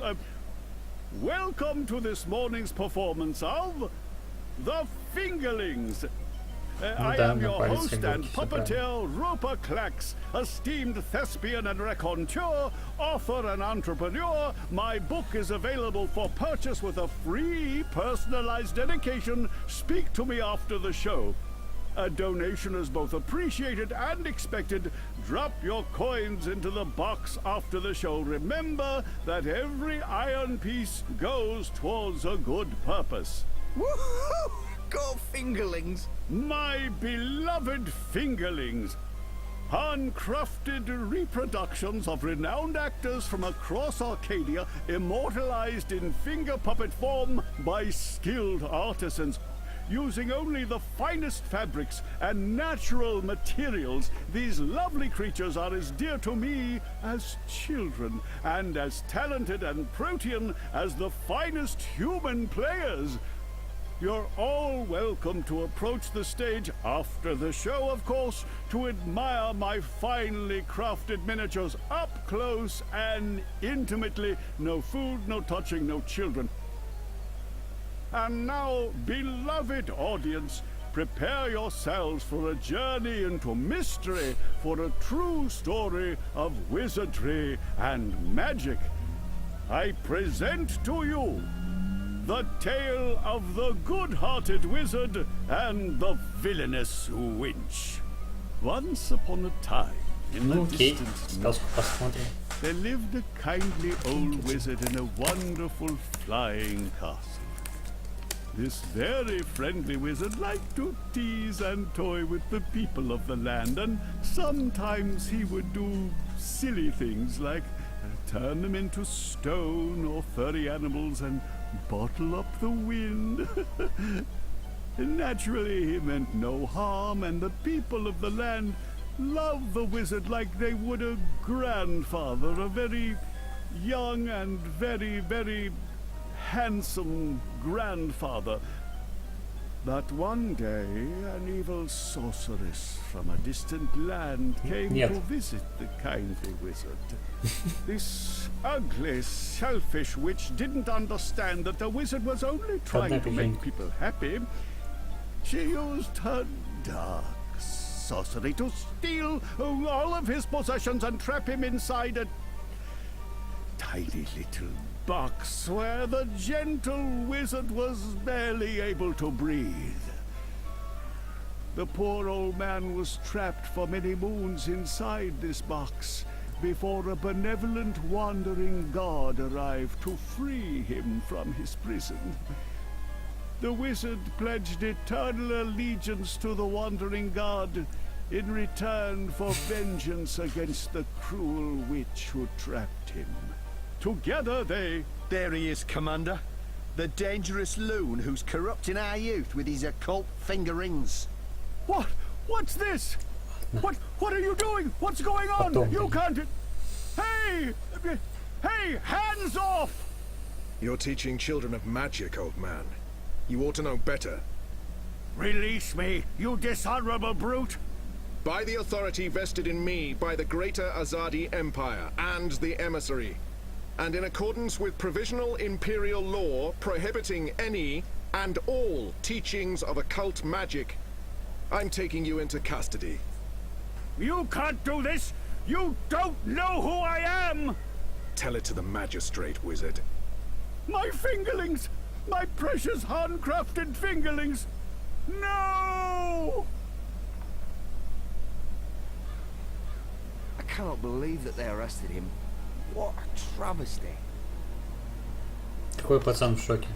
Welcome to this morning's performance of The Fingerlings. I am your host and puppeteer, Roper Clax, esteemed thespian and raconteur, author and entrepreneur. My book is available for purchase with a free personalized dedication. Speak to me after the show. A donation is both appreciated and expected. Drop your coins into the box after the show. Remember that every iron piece goes towards a good purpose. Woohoo! Go Fingerlings! My beloved Fingerlings! Handcrafted reproductions of renowned actors from across Arcadia, immortalized in finger puppet form by skilled artisans. Using only the finest fabrics and natural materials, these lovely creatures are as dear to me as children, and as talented and protean as the finest human players. You're all welcome to approach the stage after the show, of course, to admire my finely crafted miniatures up close and intimately. No food, no touching, no children. And now, beloved audience, prepare yourselves for a journey into mystery, for a true story of wizardry and magic. I present to you the tale of the good-hearted wizard and the villainous witch. Once upon a time, in the distant north, there lived a kindly old wizard in a wonderful flying castle. This very friendly wizard liked to tease and toy with the people of the land, and sometimes he would do silly things like turn them into stone or furry animals and bottle up the wind. Naturally, he meant no harm, and the people of the land loved the wizard like they would a grandfather, a very young and very, very handsome grandfather. But one day, an evil sorceress from a distant land came to visit the kindly wizard. This ugly, selfish witch didn't understand that the wizard was only trying to make people happy. She used her dark sorcery to steal all of his possessions and trap him inside a tiny little box where the gentle wizard was barely able to breathe. The poor old man was trapped for many moons inside this box before a benevolent wandering god arrived to free him from his prison. The wizard pledged eternal allegiance to the wandering god in return for vengeance against the cruel witch who trapped him. Together they... There he is, Commander. The dangerous loon who's corrupting our youth with his occult fingerings. What? What's this? What are you doing? What's going on? You can't... Hey! Hey! Hands off! You're teaching children of magic, old man. You ought to know better. Release me, you dishonorable brute! By the authority vested in me by the Greater Azadi Empire and the Emissary, and in accordance with provisional imperial law prohibiting any and all teachings of occult magic, I'm taking you into custody. You can't do this! You don't know who I am! Tell it to the magistrate, wizard. My fingerlings! My precious handcrafted fingerlings! No! I cannot believe that they arrested him. What a travesty. Какой пацан в шоке.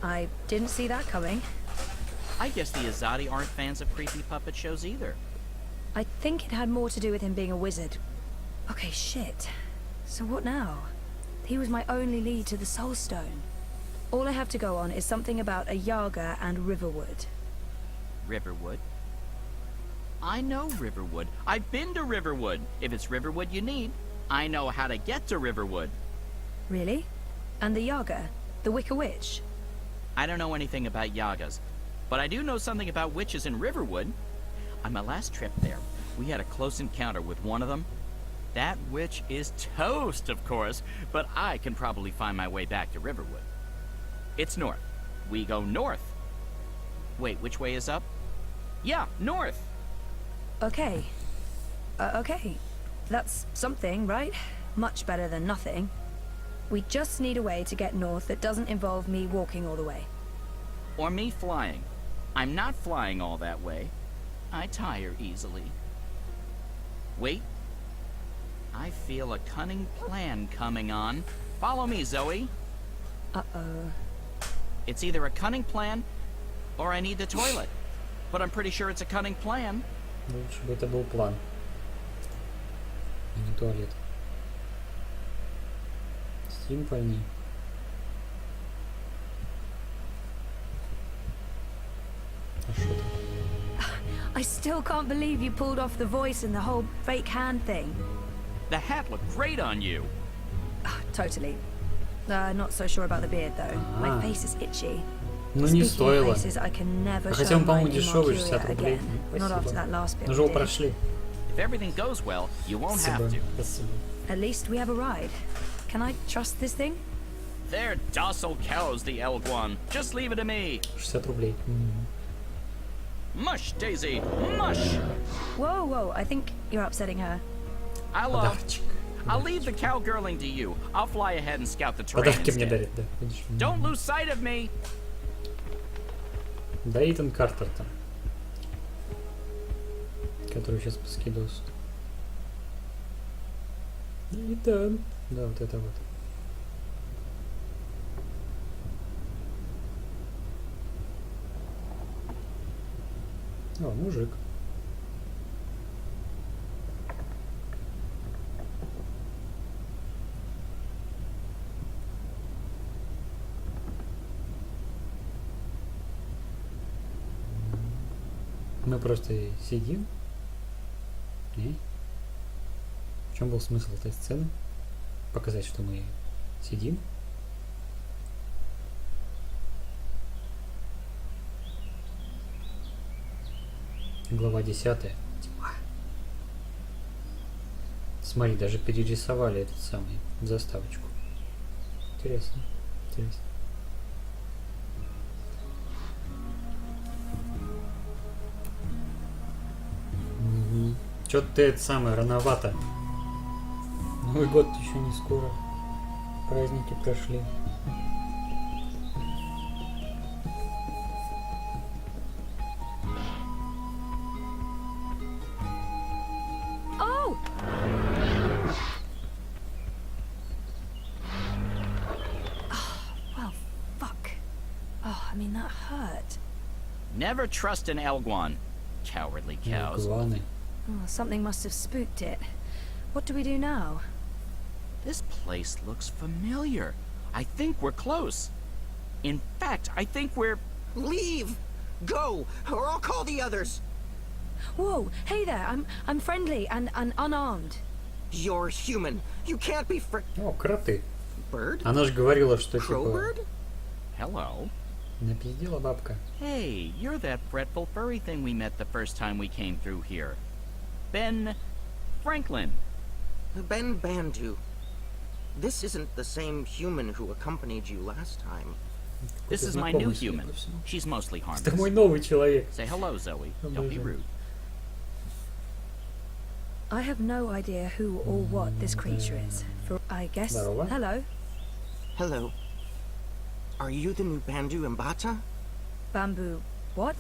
I didn't see that coming. I guess the Azadi aren't fans of creepy puppet shows either. I think it had more to do with him being a wizard. Okay, shit. So what now? He was my only lead to the Soul Stone. All I have to go on is something about a Yaga and Riverwood. Riverwood? I know Riverwood. I've been to Riverwood. If it's Riverwood you need, I know how to get to Riverwood. Really? And the Yaga? The Wicker Witch? I don't know anything about Yagas, but I do know something about witches in Riverwood. On my last trip there, we had a close encounter with one of them. That witch is toast, of course, but I can probably find my way back to Riverwood. It's north. We go north. Wait, which way is up? Yeah, north. Okay. Okay. That's something, right? Much better than nothing. We just need a way to get north that doesn't involve me walking all the way. Or me flying. I'm not flying all that way. I tire easily. Wait. I feel a cunning plan coming on. Follow me, Zoe. Uh-oh. It's either a cunning plan, or I need the toilet. But I'm pretty sure it's a cunning plan. Лучше бы это был план, а не туалет. Симпольный. А что там? I still can't believe you pulled off the voice and the whole fake hand thing. The hat looked great on you. Totally. Not so sure about the beard, though. My face is itchy. Ну не стоило. I can never Хотя он, show по-моему, my дешевый, Mercury 60 рублей. again. Not after that last bit Мы we же его did. прошли. If everything goes well, you won't have to. Спасибо. At least we have a ride. Can I trust this thing? They're docile cows, the Elguan. Just leave it to me. 60 рублей. Mush, Daisy, mush! Whoa, whoa, I think you're upsetting her. I'll leave the cowgirling to you. I'll fly ahead and scout the terrain Подарки мне instead. дарит, да. Видишь? Don't lose sight of me! Да, Итан Картер-то. Который сейчас по скидосу. Итан. Да, вот это вот. О, мужик. Мы просто сидим. И в чем был смысл этой сцены? Показать, что мы сидим. Глава 10. Тьма. Смотри, даже перерисовали этот самый заставочку. Интересно. Интересно. Угу. Чё-то ты это самое рановато. Новый год еще не скоро. Праздники прошли. Never trust an Elguan. Cowardly cows. Oh, something must have spooked it. What do we do now? This place looks familiar. I think we're close. In fact, I think we're... Leave! Go, or I'll call the others! Whoa, hey there, I'm friendly and unarmed. You're human. You can't be О, кроты. Bird? Она же говорила, что типа... Crowbird? Hello. Напиздила бабка. Hey, you're that fretful furry thing we met the first time we came through here. Ben... Franklin. Ben Bandu. This isn't the same human who accompanied you last time. This is my new human. She's mostly harmless. Это мой новый человек. Say hello, Zoe. Don't be rude. I have no idea who or what this creature is. For I guess. Hello. Hello. Are you the new Bandu Mbata? Bamboo. What?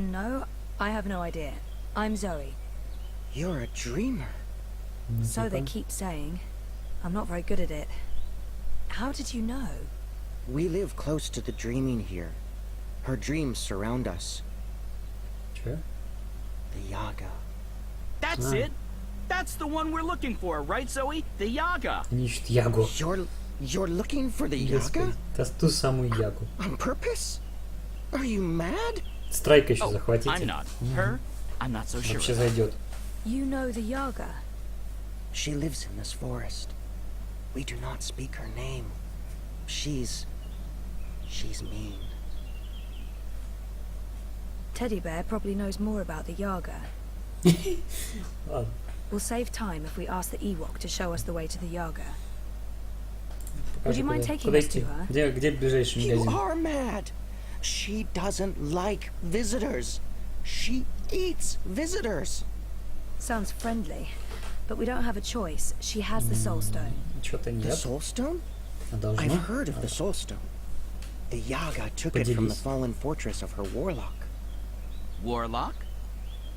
No, I have no idea. I'm Zoe. You're a dreamer. So they keep saying. I'm not very good at it. How did you know? We live close to the dreaming here. Her dreams surround us. Sure. The Yaga. That's it! That's the one we're looking for, right, Zoe? The Yaga! Ищет Ягу. You're looking for the Yaga? Это ту самую Ягу. On purpose? Are you mad? Страйка еще захватите. I'm not. Her? I'm not so sure. Вообще зайдет. You know the Yaga? She lives in this forest. We do not speak her name. She's mean. Teddy Bear probably knows more about the Yaga. We'll save time if we ask the Ewok to show us the way to the Yaga. Would you mind taking us to her? Где ближайший магазин? You are mad. She doesn't like visitors. She eats visitors. Sounds friendly, but we don't have a choice. She has the Soul Stone. Что-то нет. The Soul Stone? I've heard of the Soul Stone. The Yaga took it from the fallen fortress of her warlock. Warlock?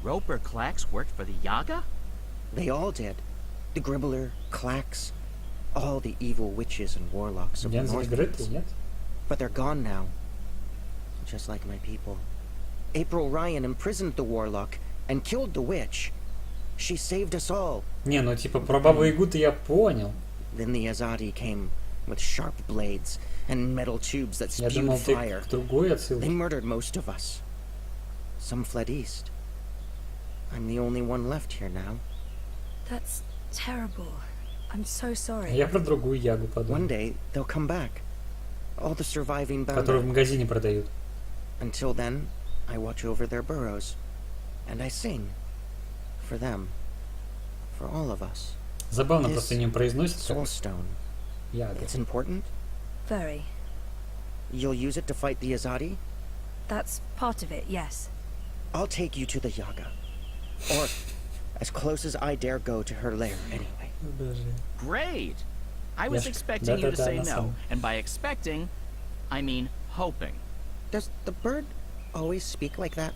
Roper Clax worked for the Yaga? They all did. The Gribbler, Clax, all the evil witches and warlocks of the Northlands. But they're gone now. Just like my people. April Ryan imprisoned the warlock and killed the witch. She saved us all. Не, ну типа про Бабу Ягу-то я понял. Then the Azadi came with sharp blades and metal tubes that spewed fire. They murdered most of us. Some fled east. I'm the only one left here now. That's terrible. I'm so sorry. Я про другую Ягу подумал. One day they'll come back. All the surviving Которую в магазине продают. Until then, I watch over their burrows, and I sing for them, for all of us. Забавно просто не произносится. Soul Stone. Яга. It's important. Very. You'll use it to fight the Azadi? That's part of it, yes. I'll take you to the Yaga, or as close as I dare go to her lair, anyway. Great. I was expecting you to say no, and by expecting, I mean hoping. Does the bird always speak like that?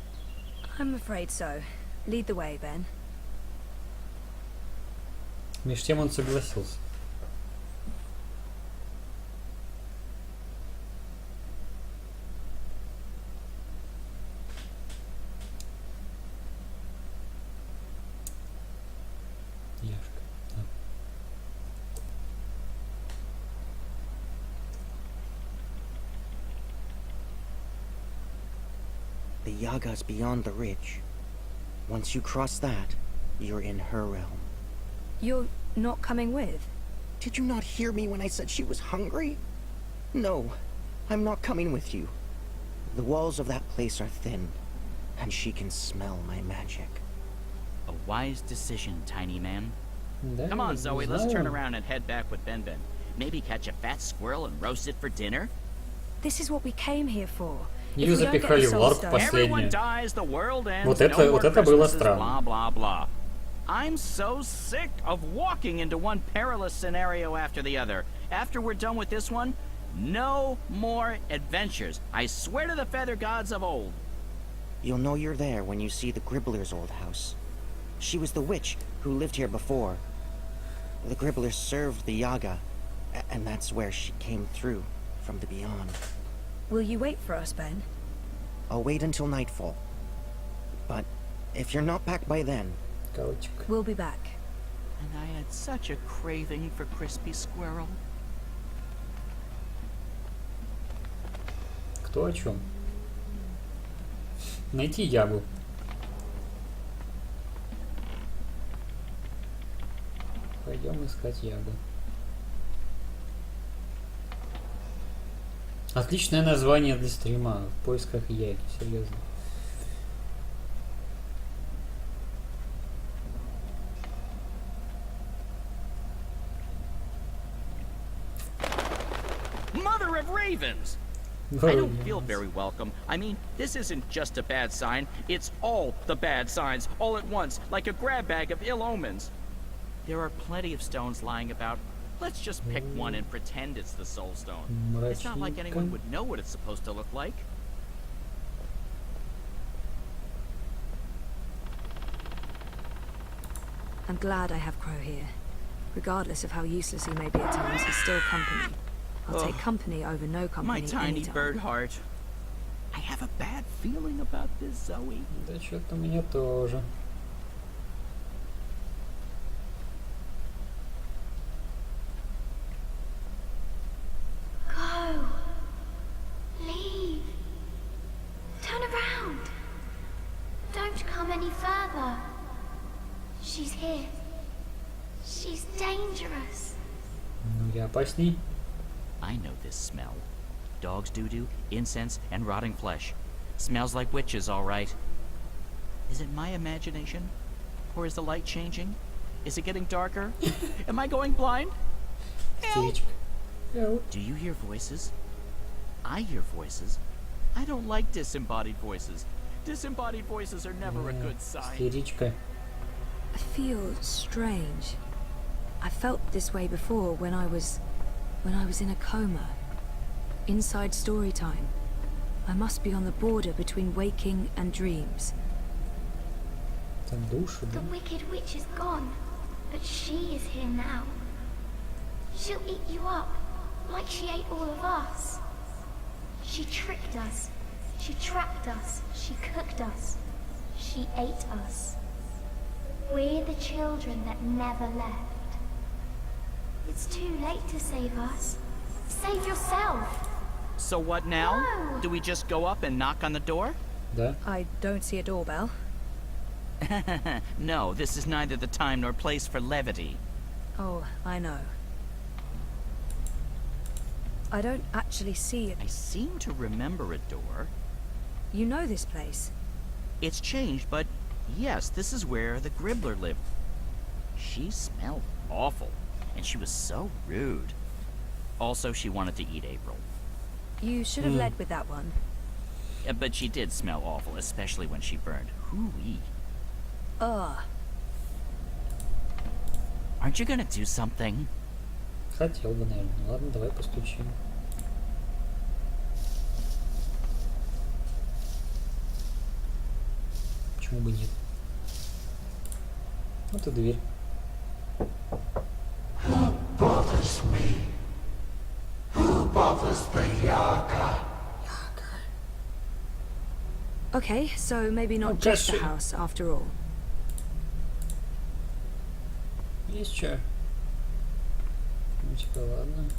I'm afraid so. Lead the way, Ben. Меж тем он согласился. The Yaga's beyond the ridge. Once you cross that, you're in her realm. You're not coming with? Did you not hear me when I said she was hungry? No, I'm not coming with you. The walls of that place are thin, and she can smell my magic. A wise decision, tiny man. Да, Come on, не Zoe, let's знаю. turn around and head back with Ben Ben. Maybe catch a fat squirrel and roast it for dinner? This is what we came here for. Ее запихали в ларк Everyone последнюю. dies, the world ends, Вот no это more было Christmases, странно. blah, blah, blah. I'm so sick of walking into one perilous scenario after the other. After we're done with this one, no more adventures. I swear to the feather gods of old. You'll know you're there when you see the Gribbler's old house. She was the witch who lived here before. The Gribbler served the Yaga, and that's where she came through from the beyond. Will you wait for us, Ben? I'll wait until nightfall. But if you're not back by then... We'll be back. And I had such a craving for crispy squirrel. Кто о чем? Найти Ягу. Пойдем искать Ягу. Отличное название для стрима. В поисках Яги. Серьезно. Mother of ravens! I don't feel very welcome. I mean, this isn't just a bad sign. It's all the bad signs, all at once, like a grab bag of ill omens. There are plenty of stones lying about. Let's just pick one and pretend it's the soul stone. It's not like anyone would know what it's supposed to look like. I'm glad I have Crow here. Regardless of how useless he may be at times, he's still company. I'll take company over no company. My tiny anytime. bird heart. I have a bad feeling about this, Zoe. Да что-то мне тоже. Go. Leave. Turn around. Don't come any further. She's here. She's dangerous. Ну я опасней. I know this smell. Dog's doo-doo, incense, and rotting flesh. Smells like witches, all right. Is it my imagination? Or is the light changing? Is it getting darker? Am I going blind? Help! Do you hear voices? I hear voices. I don't like disembodied voices. Disembodied voices are never a good sign. Истеричка. I feel strange. I felt this way before when I was in a coma. Inside story time. I must be on the border between waking and dreams. Там душу, да? The wicked witch is gone, but she is here now. She'll eat you up, like she ate all of us. She tricked us. She trapped us. She cooked us. She ate us. We're the children that never left. It's too late to save us. Save yourself. So what now? No. Do we just go up and knock on the door? Да. I don't see a doorbell. No, this is neither the time nor place for levity. Oh, I know. I don't actually see it. I seem to remember a door. You know this place? It's changed, but yes, this is where the Gribbler lived. She smelled awful, and she was so rude. Also, she wanted to eat April. You should have led with that one. But she did smell awful, especially when she burned. Hoo-wee. Ugh. Aren't you gonna do something? Хотел бы, наверное. Ладно, давай постучим. Почему бы нет? Вот и дверь. Who bothers me? Who bothers the Yaga? Okay, so maybe not just the house after all. Есть что? Ну-ка, ладно.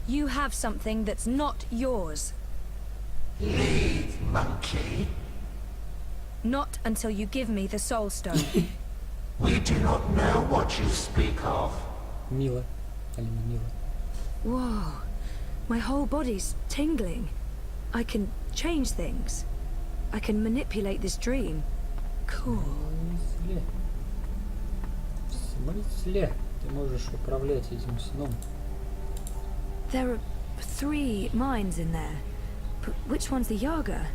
You have something that's not yours. Leave, monkey. Not until you give me the soul stone. We do not know what you speak of. Мило. Алина, мило. Whoa. My whole body's tingling. I can change things. I can manipulate this dream. Cool. В смысле? Ты можешь управлять этим сном. There are 3 minds in there. But which one's the Yaga?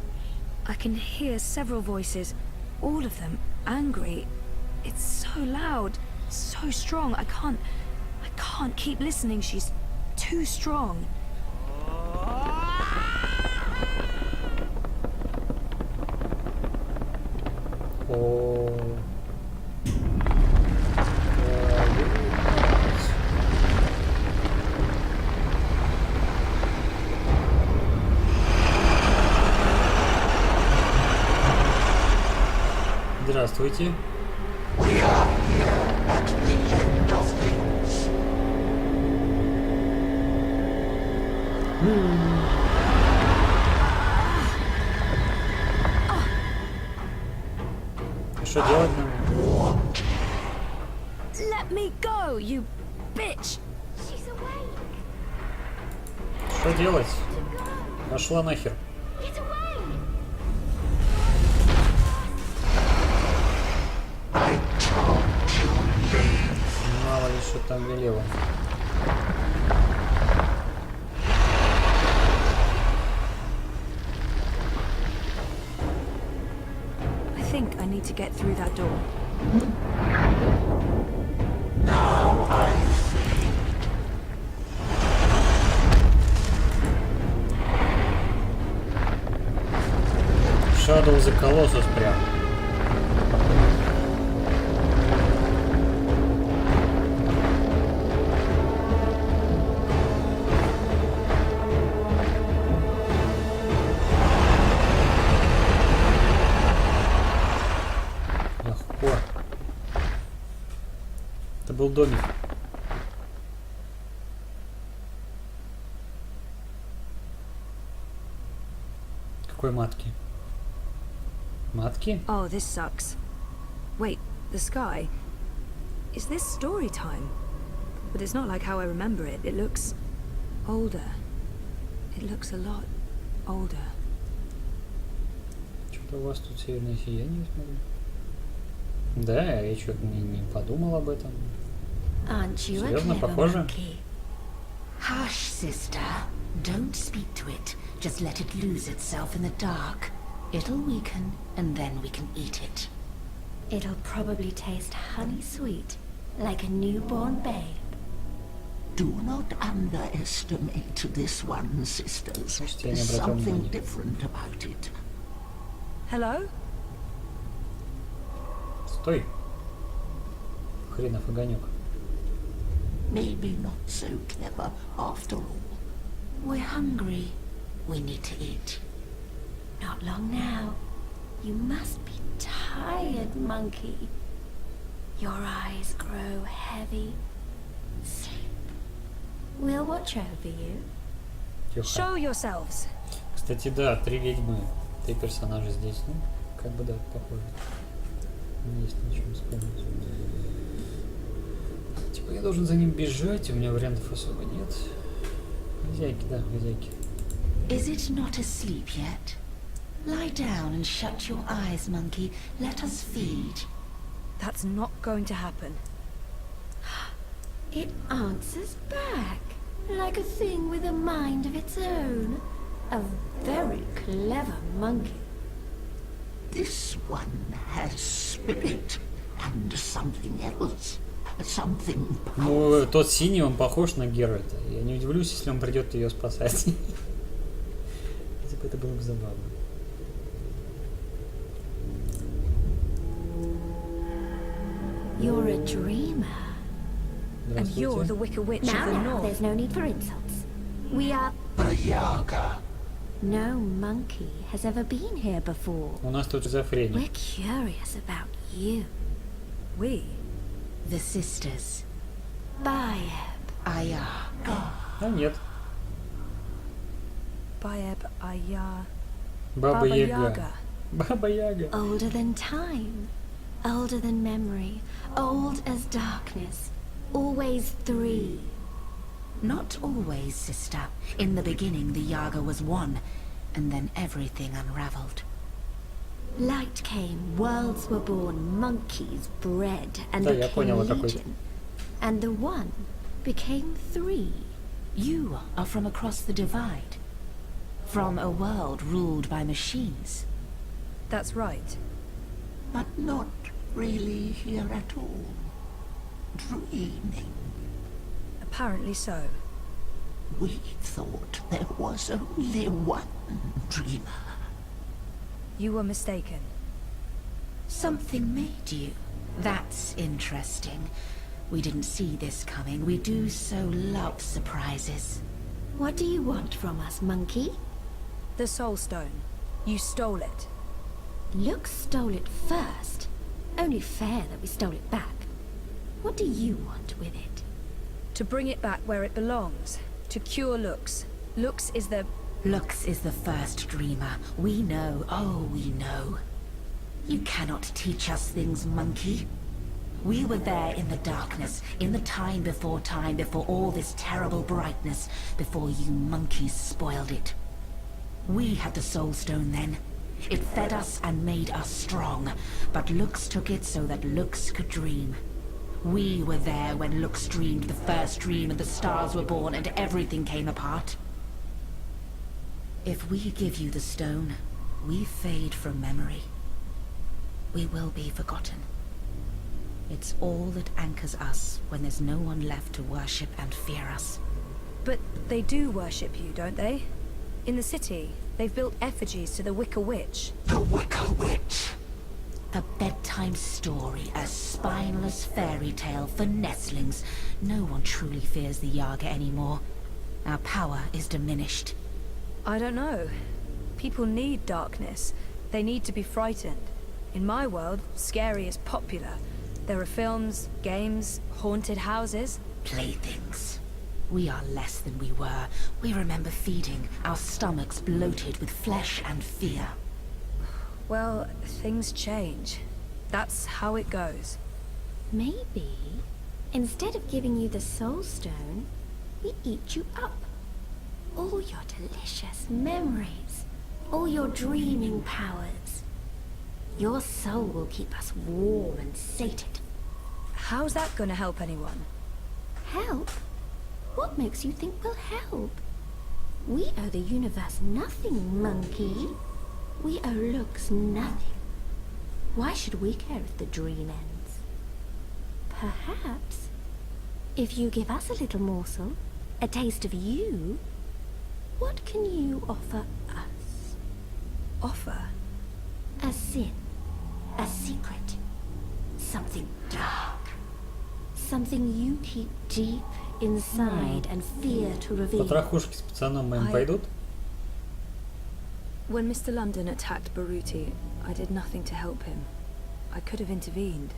I can hear several voices, all of them angry. It's so loud, so strong. I can't keep listening. She's too strong. Oh. Здравствуйте. We are here at the end of things. Что делать нам? Let me go, you bitch! She's awake. Что делать? Пошла нахер. Get away. I told you leave. Мало ли что там велело. I think I need to get through that door. Now I see. Shadow the Colossus прям. Легко. Это был домик. Какой матки? Матки? Oh, this sucks. Wait, the sky? Is this story time? But it's not like how I remember it. It looks older. It looks a lot older. Что-то у вас тут северное сияние, смотрю. Да, я что-то не подумал об этом. Aren't you a Серьезно, clever похоже? monkey? Hush, sister. Don't speak to it. Just let it lose itself in the dark. It'll weaken, and then we can eat it. It'll probably taste honey sweet, like a newborn babe. Do not underestimate this one, sisters. Слушайте, я не There's обратил something внимания. different about it. Hello? Стой. Хренов огонек. Maybe not so clever after all. We're hungry. We need to eat. Not long now. You must be tired, monkey. Your eyes grow heavy. Sleep. We'll watch over you. Тихо. Show yourselves. Кстати, да, 3 ведьмы. 3 персонажа здесь. Ну, как бы да, похоже. Есть на чем вспомнить. Типа я должен за ним бежать, у меня вариантов особо нет. Хозяйки, да, хозяйки. Is it not asleep yet? Lie down and shut your eyes, monkey. Let us feed. That's not going to happen. It answers back, like a thing with a mind of its own. A very clever monkey. This one has spirit and something else. Something. Ну, тот синий, он похож на Геральта. Я не удивлюсь, если он придет ее спасать. Типа это было бы забавно. You're a dreamer. And you're the Wicked Witch of the Now, North. there's no need for insults. We are... The Yaga. No monkey has ever been here before. У нас тут шизофрения. We're curious about you. We? The sisters. Bayeb. Aya. А нет. Bayeb Aya. Баба Яга. Yaga. Баба Яга. Older than time, older than memory, old as darkness. Always 3. Not always, sister. In the beginning, the Yaga was one, and then everything unraveled. Light came, worlds were born, monkeys bred, and Да, я became понял, какой. legion. And the 1 became 3. You are from across the divide. From a world ruled by machines. That's right. But not really here at all. Dreaming. Apparently so. We thought there was only one dreamer. You were mistaken. Something made you. That's interesting. We didn't see this coming. We do so love surprises. What do you want from us, monkey? The Soul Stone. You stole it. Lux stole it first. Only fair that we stole it back. What do you want with it? To bring it back where it belongs. To cure Lux. Lux is the... Lux is the first dreamer. We know, oh, we know. You cannot teach us things, monkey. We were there in the darkness, in the time, before all this terrible brightness, before you monkeys spoiled it. We had the Soul Stone then. It fed us and made us strong, but Lux took it so that Lux could dream. We were there when Lux dreamed the first dream and the stars were born and everything came apart. If we give you the stone, we fade from memory. We will be forgotten. It's all that anchors us when there's no one left to worship and fear us. But they do worship you, don't they? In the city, they've built effigies to the Wicker Witch. The Wicker Witch! A bedtime story, a spineless fairy tale for nestlings. No one truly fears the Yaga anymore. Our power is diminished. I don't know. People need darkness. They need to be frightened. In my world, scary is popular. There are films, games, haunted houses. Playthings. We are less than we were. We remember feeding, our stomachs bloated with flesh and fear. Well, things change. That's how it goes. Maybe, instead of giving you the Soul Stone, we eat you up. All your delicious memories, all your dreaming powers. Your soul will keep us warm and sated. How's that gonna help anyone? Help? What makes you think we'll help? We owe the universe nothing, monkey. We owe Lux nothing. Why should we care if the dream ends? Perhaps, if you give us a little morsel, a taste of you, what can you offer us? Offer? A sin. A secret. Something dark. Something you keep deep inside and fear to reveal. Потрохушки с пацаном моим пойдут? When Mr. London attacked Baruti, I did nothing to help him. I could have intervened.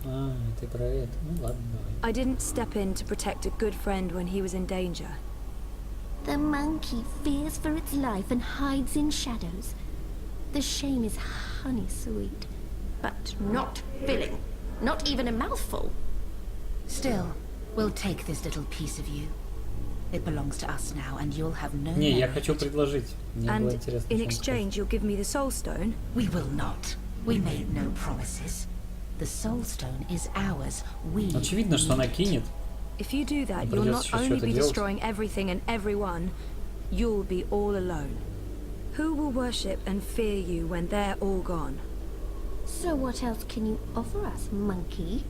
А, ты про это. Ну ладно, давай. I didn't step in to protect a good friend when he was in danger. The monkey fears for its life and hides in shadows. The shame is honey sweet, but not filling. Not even a mouthful. Still, we'll take this little piece of you. It belongs to us now, and you'll have no Не, я memory хочу of it. предложить. Мне было And интересно, in что он exchange, you'll give me the Soul Stone? We will not. We made no promises. The Soul Stone is ours. We скажет. Очевидно, что она need it. кинет. If you do that, Придется you'll not еще only что-то be делать. destroying everything and everyone, you'll be all alone. Who will worship and fear you when they're all gone? So what else can you offer us, monkey?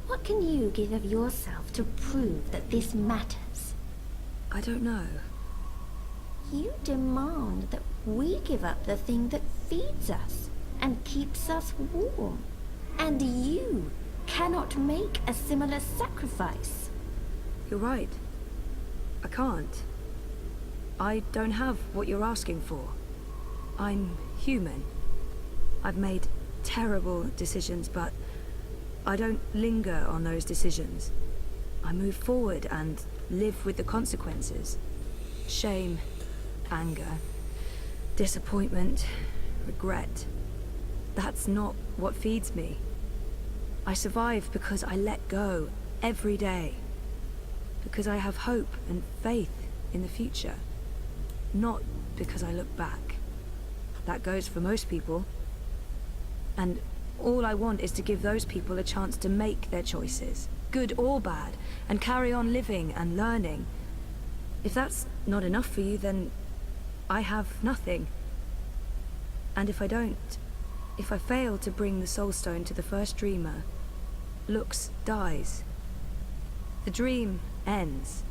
What can you give of yourself to prove that this matters? I don't know. You demand that we give up the thing that feeds us and keeps us warm. And you cannot make a similar sacrifice. You're right. I can't. I don't have what you're asking for. I'm human. I've made terrible decisions, but I don't linger on those decisions. I move forward and live with the consequences. Shame, anger, disappointment, regret. That's not what feeds me. I survive because I let go every day. Because I have hope and faith in the future. Not because I look back. That goes for most people. And all I want is to give those people a chance to make their choices, good or bad, and carry on living and learning. If that's not enough for you, then I have nothing. And if I don't, if I fail to bring the Soul Stone to the first dreamer, Lux dies. The dream ends.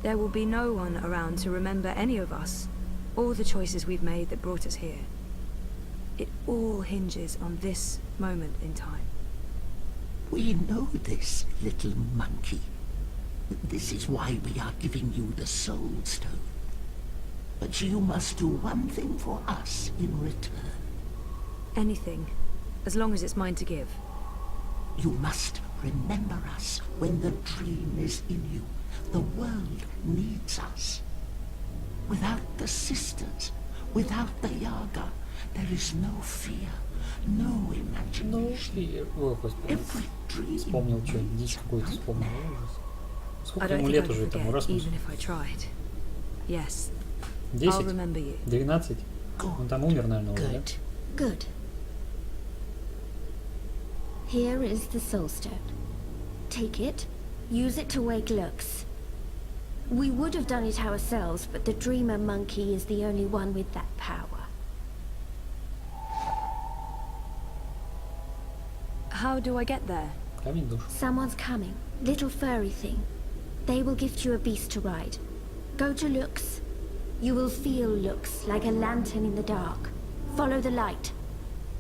There will be no one around to remember any of us, or the choices we've made that brought us here. It all hinges on this moment in time. We know this, little monkey. This is why we are giving you the Soul Stone. But you must do one thing for us in return. Anything, as long as it's mine to give. You must remember us when the dream is in you. The world needs us. Without the sisters, without the Yaga, there is no fear, no imagination. Every dream. Вспомнил, что дичь какую-то вспомнил. I Сколько don't ему think лет I'd уже этому forget, Расмусу? even if I tried. Yes. I'll 10? remember you. 12? Он там умер, наверное, уже, да? Good. Here is the Soul Stone. Take it, use it to wake Lux. We would have done it ourselves, but the Dreamer Monkey is the only one with that power. How do I get there? Камень душ. Someone's coming. Little furry thing. They will gift you a beast to ride. Go to Lux. You will feel Lux like a lantern in the dark. Follow the light.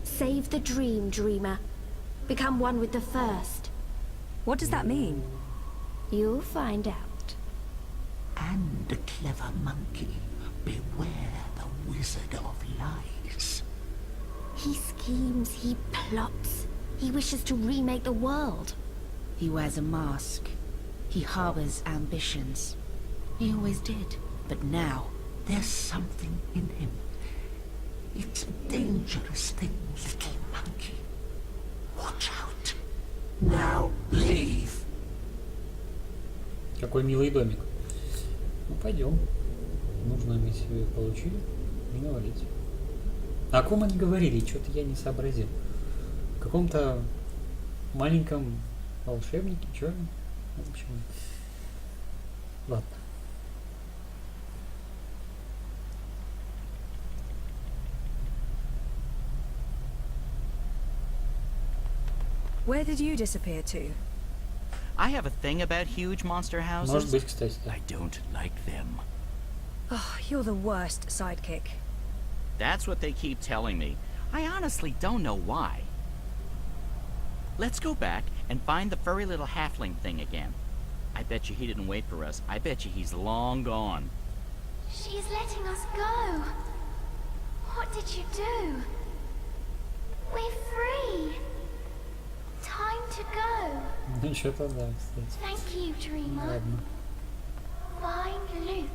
Save the dream, Dreamer. Become one with the first. What does that mean? You'll find out. And the clever monkey, beware the wizard of lies. He schemes, he plots. He wishes to remake the world. He wears a mask. He harbors ambitions. He always did. But now, there's something in him. It's a dangerous thing, little monkey. Watch out. Now leave. Какой милый домик. Ну, пойдем. Нужную миссию получили. Не говорите. О ком они говорили? Что-то я не сообразил. О каком-то маленьком волшебнике, чё? В общем, ладно. Where did you disappear to? I have a thing about huge monster houses. Может быть, кстати, да. I don't like them. Oh, you're the worst sidekick. That's what they keep telling me. I honestly don't know why. Let's go back and find the furry little halfling thing again. I bet you he didn't wait for us. I bet you he's long gone. She's letting us go. What did you do? We're free. Time to go. Ну, что-то да, кстати. Thank you, Dreamer. Ладно. Find Lux.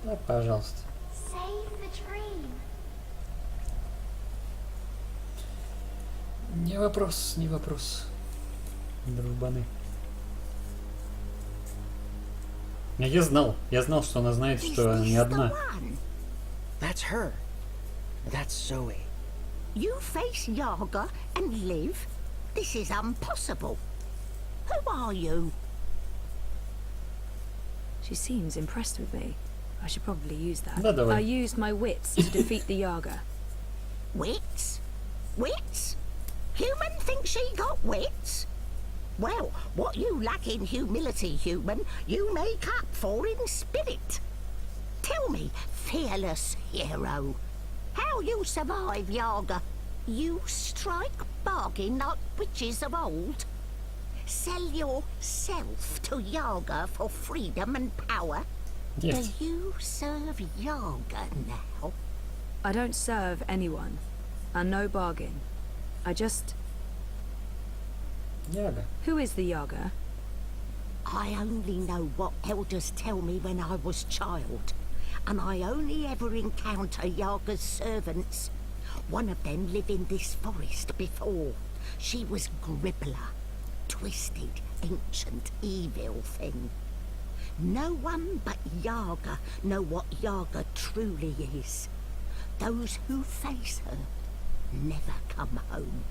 Да, пожалуйста. Save the dream. Не вопрос, не вопрос. Дружбаны. Я знал, что она знает, что она не одна. That's her. That's Zoe. You face Yaga and live? This is impossible. Who are you? She seems impressed with me. I should probably use that. Да, давай. I used my wits to defeat the Yaga. Wits? Wits? Human thinks she got wits? Well, what you lack in humility, human, you make up for in spirit. Tell me, fearless hero, how you survive Yaga? You strike bargain like witches of old? Sell yourself to Yaga for freedom and power? Yes. Do you serve Yaga now? I don't serve anyone. And no bargain. I just... Yaga. Who is the Yaga? I only know what elders tell me when I was child. And I only ever encounter Yaga's servants One of them lived in this forest before. She was Gribbler. Twisted, ancient, evil thing. No one but Yaga know what Yaga truly is. Those who face her never come home,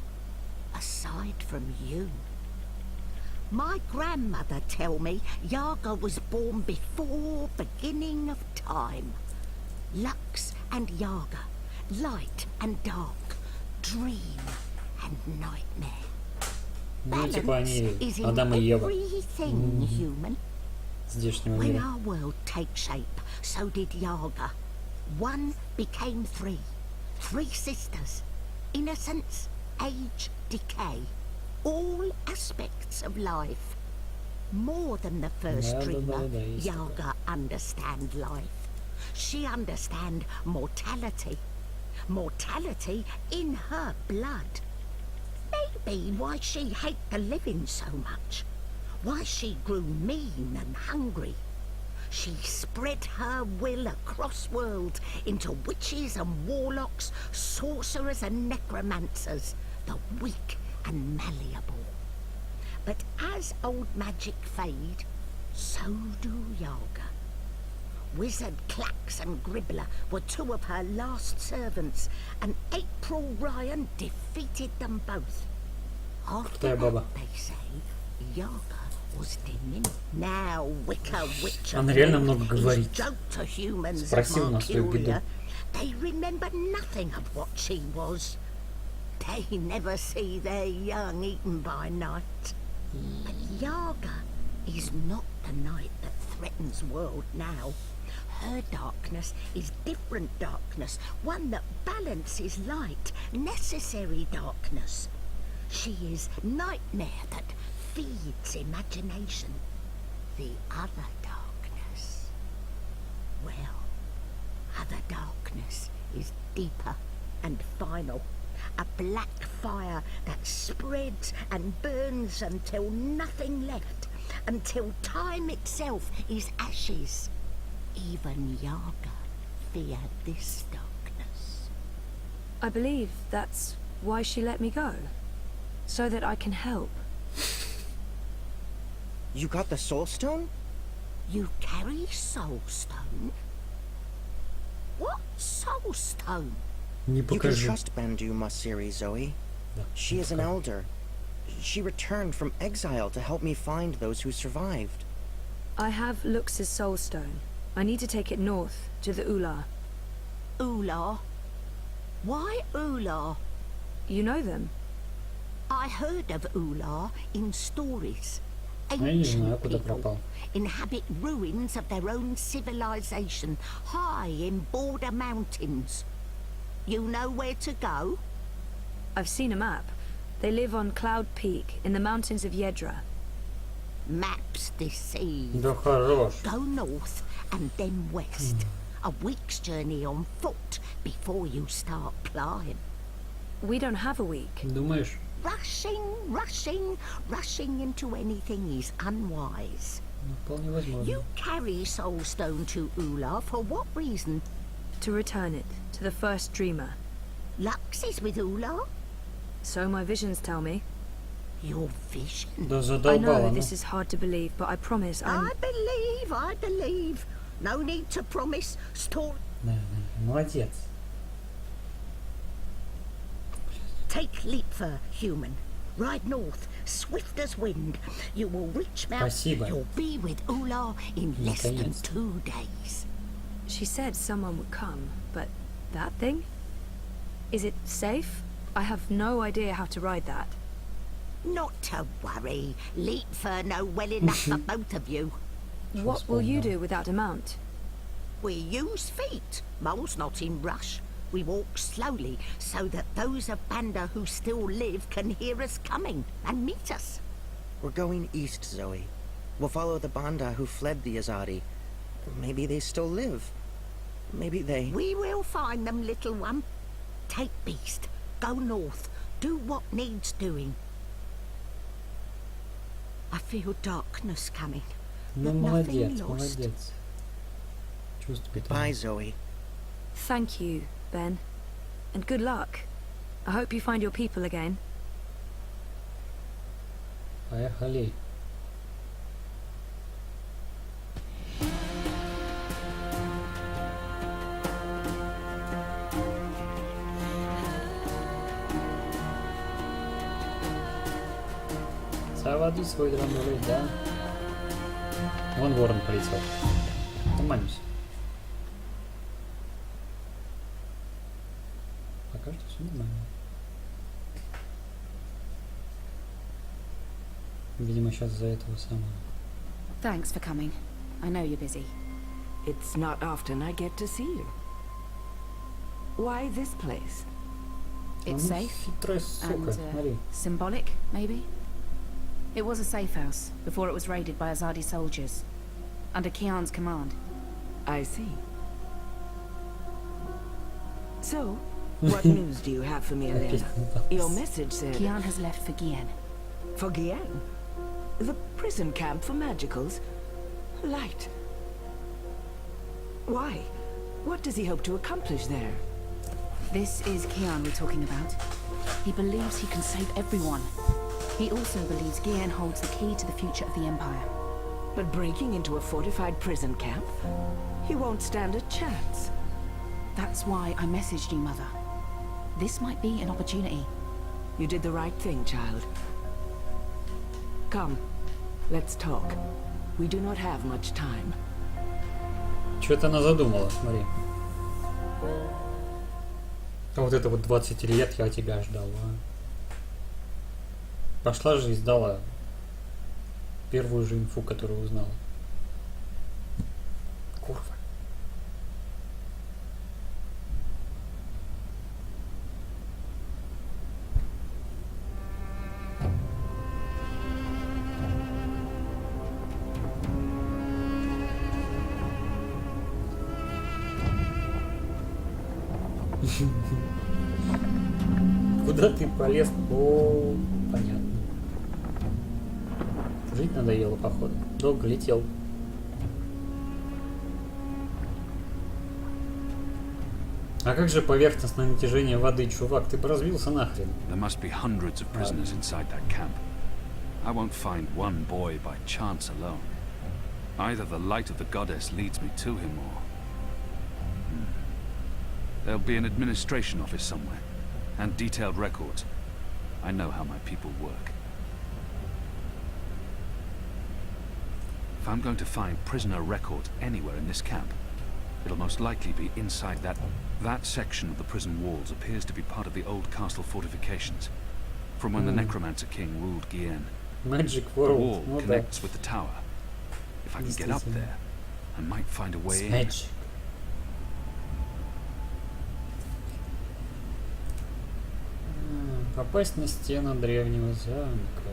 aside from you. My grandmother tell me Yaga was born before beginning of time. Lux and Yaga, light and dark, dream and nightmare. Ну, типа они Is in Адам и Ева everything human. здешнего When мира. our world takes shape, so did Yaga. One became three. Three sisters. Innocence, age, decay. All aspects of life. More than the first dreamer, Yaga understand life. She understand mortality. Mortality in her blood. Maybe why she hate the living so much. Why she grew mean and hungry. She spread her will across worlds into witches and warlocks, sorcerers and necromancers, the weak and malleable. But as old magic fade, so do Yaga. Wizard Clax and Gribbler were two of her last servants, and April Ryan defeated them both. After that, they say, Yaga was diminished. Now Wicker Witch Она реально много is говорит. joke to humans of Спросил на свою беду. Mercuria. They remember nothing of what she was. They never see their young eaten by night. But Yaga is not the night that threatens world now. Her darkness is different darkness, one that balances light, necessary darkness. She is nightmare that feeds imagination. The other darkness, well, other darkness is deeper and final. A black fire that spreads and burns until nothing left, until time itself is ashes. Even Yaga feared this darkness. I believe that's why she let me go. So that I can help. You got the Soul Stone? You carry Soul Stone? What Soul Stone? You can trust Bandu Masiri, Zoe. She is an elder. She returned from exile to help me find those who survived. I have Lux's soul stone. I need to take it north, to the Ular. Ular? Why Ular? You know them? I heard of Ular in stories. Я не знаю, Ancient куда people пропал. inhabit ruins of their own civilization, high in border mountains. You know where to go? I've seen a map. They live on Cloud Peak, in the mountains of Yedra. Maps deceive. Да хорош. Go north and then west. A week's journey on foot before you start climb. We don't have a week. Думаешь? Rushing into anything is unwise. Вполне возможно. You carry Soul Stone to Ular for what reason? To return it to the first dreamer. Lux is with Ular? So my visions tell me. Your vision? Да I задолбала, know ну. this is hard to believe, but I promise I'm... I believe. No need to promise. Story. Да, молодец. Take Leapfur, human. Ride north, swift as wind. You will reach Mount. Спасибо. You'll be with Ular in less than Наконец-то. 2 days. She said someone would come, but that thing? Is it safe? I have no idea how to ride that. Not to worry. Leapfur know well enough for both of you. What will you do without a mount? We use feet. Mole's not in rush. We walk slowly so that those of Banda who still live can hear us coming and meet us. We're going east, Zoe. We'll follow the Banda who fled the Azadi. Maybe they still live. Maybe they... We will find them, little one. Take Beast. Go north. Do what needs doing. I feel darkness coming. Ну, but nothing молодец, lost. молодец. Чувствую Bye, Zoe. Thank you, Ben. And good luck. I hope you find your people again. Поехали. Заводи свой драндулет, да? Вон ворон полетел. Нормальнусь. Пока что все нормально. Видимо, сейчас за этого самого. Thanks for coming. I know you're busy. It's not often I get to see you. Why this place? It's safe Хитрая сука, смотри. symbolic, maybe? It was a safe house before it was raided by Azadi soldiers, under Kian's command. I see. So, what news do you have for me, Elena? Your message said... Kian has left for Gien. For Gien? The prison camp for magicals? Light. Why? What does he hope to accomplish there? This is Kian we're talking about. He believes he can save everyone. He also believes Gien holds the key to the future of the Empire. But breaking into a fortified prison camp? He won't stand a chance. That's why I messaged you, Mother. This might be an opportunity. You did the right thing, child. Come, let's talk. We do not have much time. Что-то она задумала, смотри. А вот это вот 20 лет я тебя ждал, а. Пошла же и сдала первую же инфу, которую узнала. Курва. Куда ты полез? О, понятно. Жить надоело, походу. Долго летел. А как же поверхностное натяжение воды, чувак? Ты бы разбился нахрен. There must be hundreds of prisoners inside that camp. I won't find one boy by chance alone. Either the light of the goddess leads me to him, or... There'll be an administration office somewhere, and detailed records. I know how my people work. If I'm going to find prisoner records anywhere in this camp, it'll most likely be inside that section of the prison walls appears to be part of the old castle fortifications, from when the Necromancer King ruled Gien. Magic The World. wall connects with the tower. If I can get up there, I might find a way in. Magic. Попасть на стену древнего замка.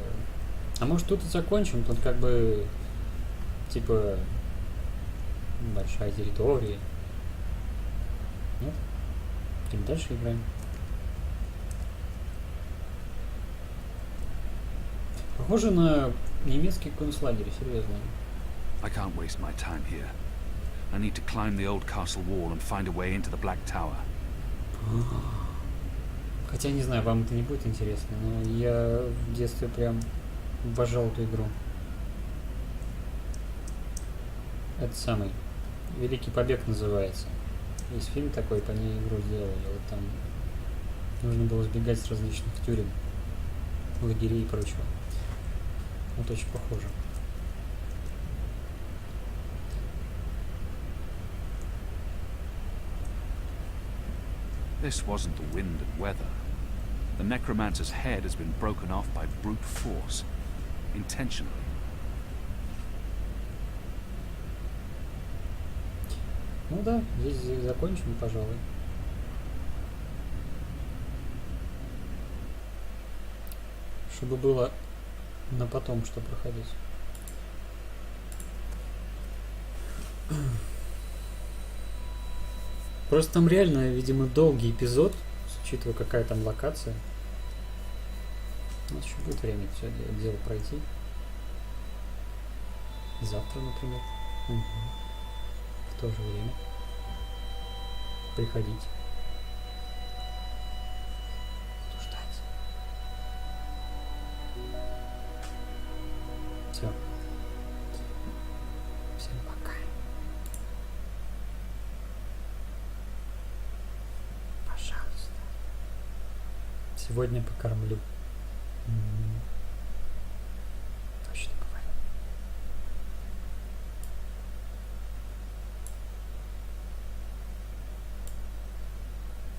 А может тут и закончим? Тут как бы типа большая территория. Нет? Идем дальше играем. Похоже на немецкий концлагерь, серьезно. I can't waste my time here. I need to climb the old castle wall and find a way into the Black Tower. Хотя не знаю, вам это не будет интересно, но я в детстве прям обожал эту игру. Это самый Великий Побег называется. Есть фильм такой, по ней игру сделали. Вот там нужно было сбегать с различных тюрем, лагерей и прочего. Вот очень похоже. This wasn't the wind and weather. The necromancer's head has been broken off by brute force. Intentionally. Ну да, здесь закончим, пожалуй. Чтобы было на потом что проходить. Просто там реально, видимо, долгий эпизод, учитывая какая там локация. У нас еще будет время все дело пройти. Завтра, например. Угу. В то же время. Приходите. Сегодня покормлю.